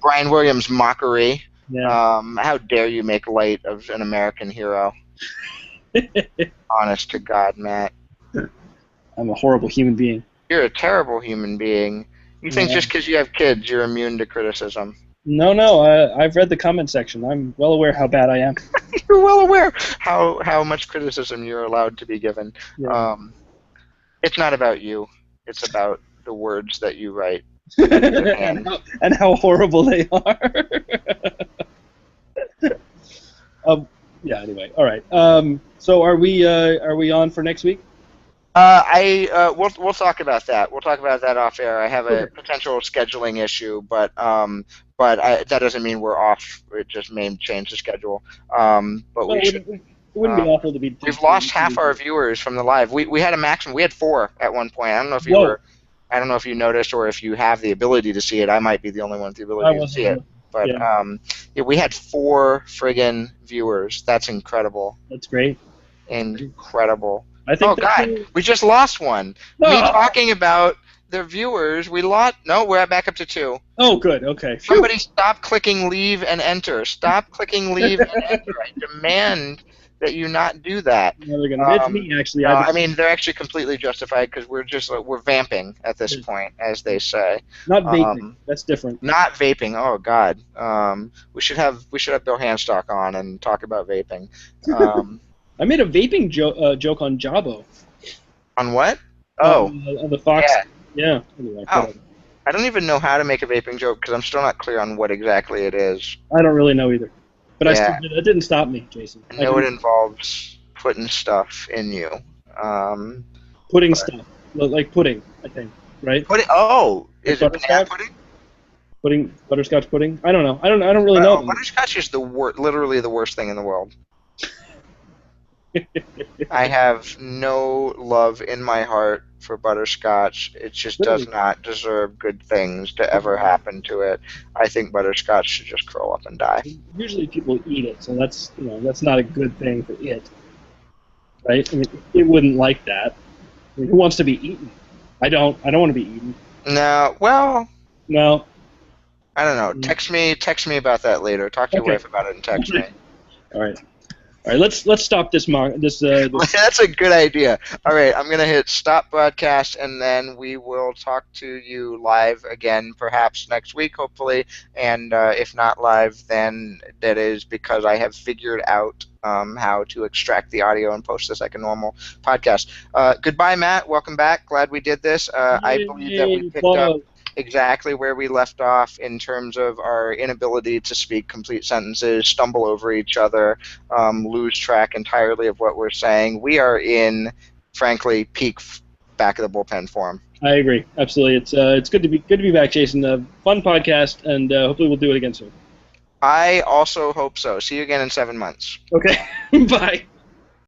Brian Williams mockery. Yeah. How dare you make light of an American hero? Honest to God, Matt. I'm a horrible human being. You're a terrible human being. You think just because you have kids, you're immune to criticism. No, I've read the comment section. I'm well aware how bad I am. You're well aware how much criticism you're allowed to be given. Yeah. It's not about you. It's about the words that you write. and how horrible they are. Yeah. Anyway, all right. So are we on for next week? We'll talk about that. We'll talk about that off air. I have a potential scheduling issue, but that doesn't mean we're off. It just may change the schedule. But we should. It wouldn't be awful to be. We've lost half our viewers from the live. We had a maximum. We had 4 at one point. I don't know if I don't know if you noticed or if you have the ability to see it. I might be the only one with the ability to see it. But we had 4 friggin' viewers. That's incredible. That's great. Incredible. I think God, we just lost one. No. Me talking about their viewers, we lost. No, we're back up to 2. Oh, good. Okay. Somebody stop clicking leave and enter. Stop clicking leave and enter. I demand that you not do that. No, they're gonna it's me actually. I mean, they're actually completely justified because we're vamping at this point, as they say. Not vaping. That's different. Not vaping. Oh God. We should have Bill Hanstock on and talk about vaping. I made a vaping joke on Jabo. On what? Oh. On the Fox. Yeah. Anyway, I don't even know how to make a vaping joke because I'm still not clear on what exactly it is. I don't really know either. But it didn't stop me, Jason. I know it involves putting stuff in you. Putting stuff. Like pudding, I think. Right? Pudding? Oh! Is it banana pudding? Butterscotch pudding? I don't know. I don't really know. Butterscotch is literally the worst thing in the world. I have no love in my heart for butterscotch. It just does not deserve good things to ever happen to it. I think butterscotch should just curl up and die. Usually people eat it, so that's not a good thing for it. right? I mean, it wouldn't like that. I mean, who wants to be eaten? I don't. I don't want to be eaten. No, well, No. I don't know. Mm. Text me about that later. Talk to your Okay. wife about it and text me. All right. All right. Let's stop this. This. That's a good idea. All right, I'm going to hit stop broadcast, and then we will talk to you live again, perhaps next week, hopefully. And if not live, then that is because I have figured out how to extract the audio and post this like a normal podcast. Goodbye, Matt. Welcome back. Glad we did this. I believe that we Yay, picked up applause. exactly where we left off in terms of our inability to speak complete sentences, stumble over each other, lose track entirely of what we're saying. We are in, frankly, peak back of the bullpen form. I agree. Absolutely. It's good to be back, Jason. Fun podcast, and hopefully we'll do it again soon. I also hope so. See you again in 7 months. Okay. Bye.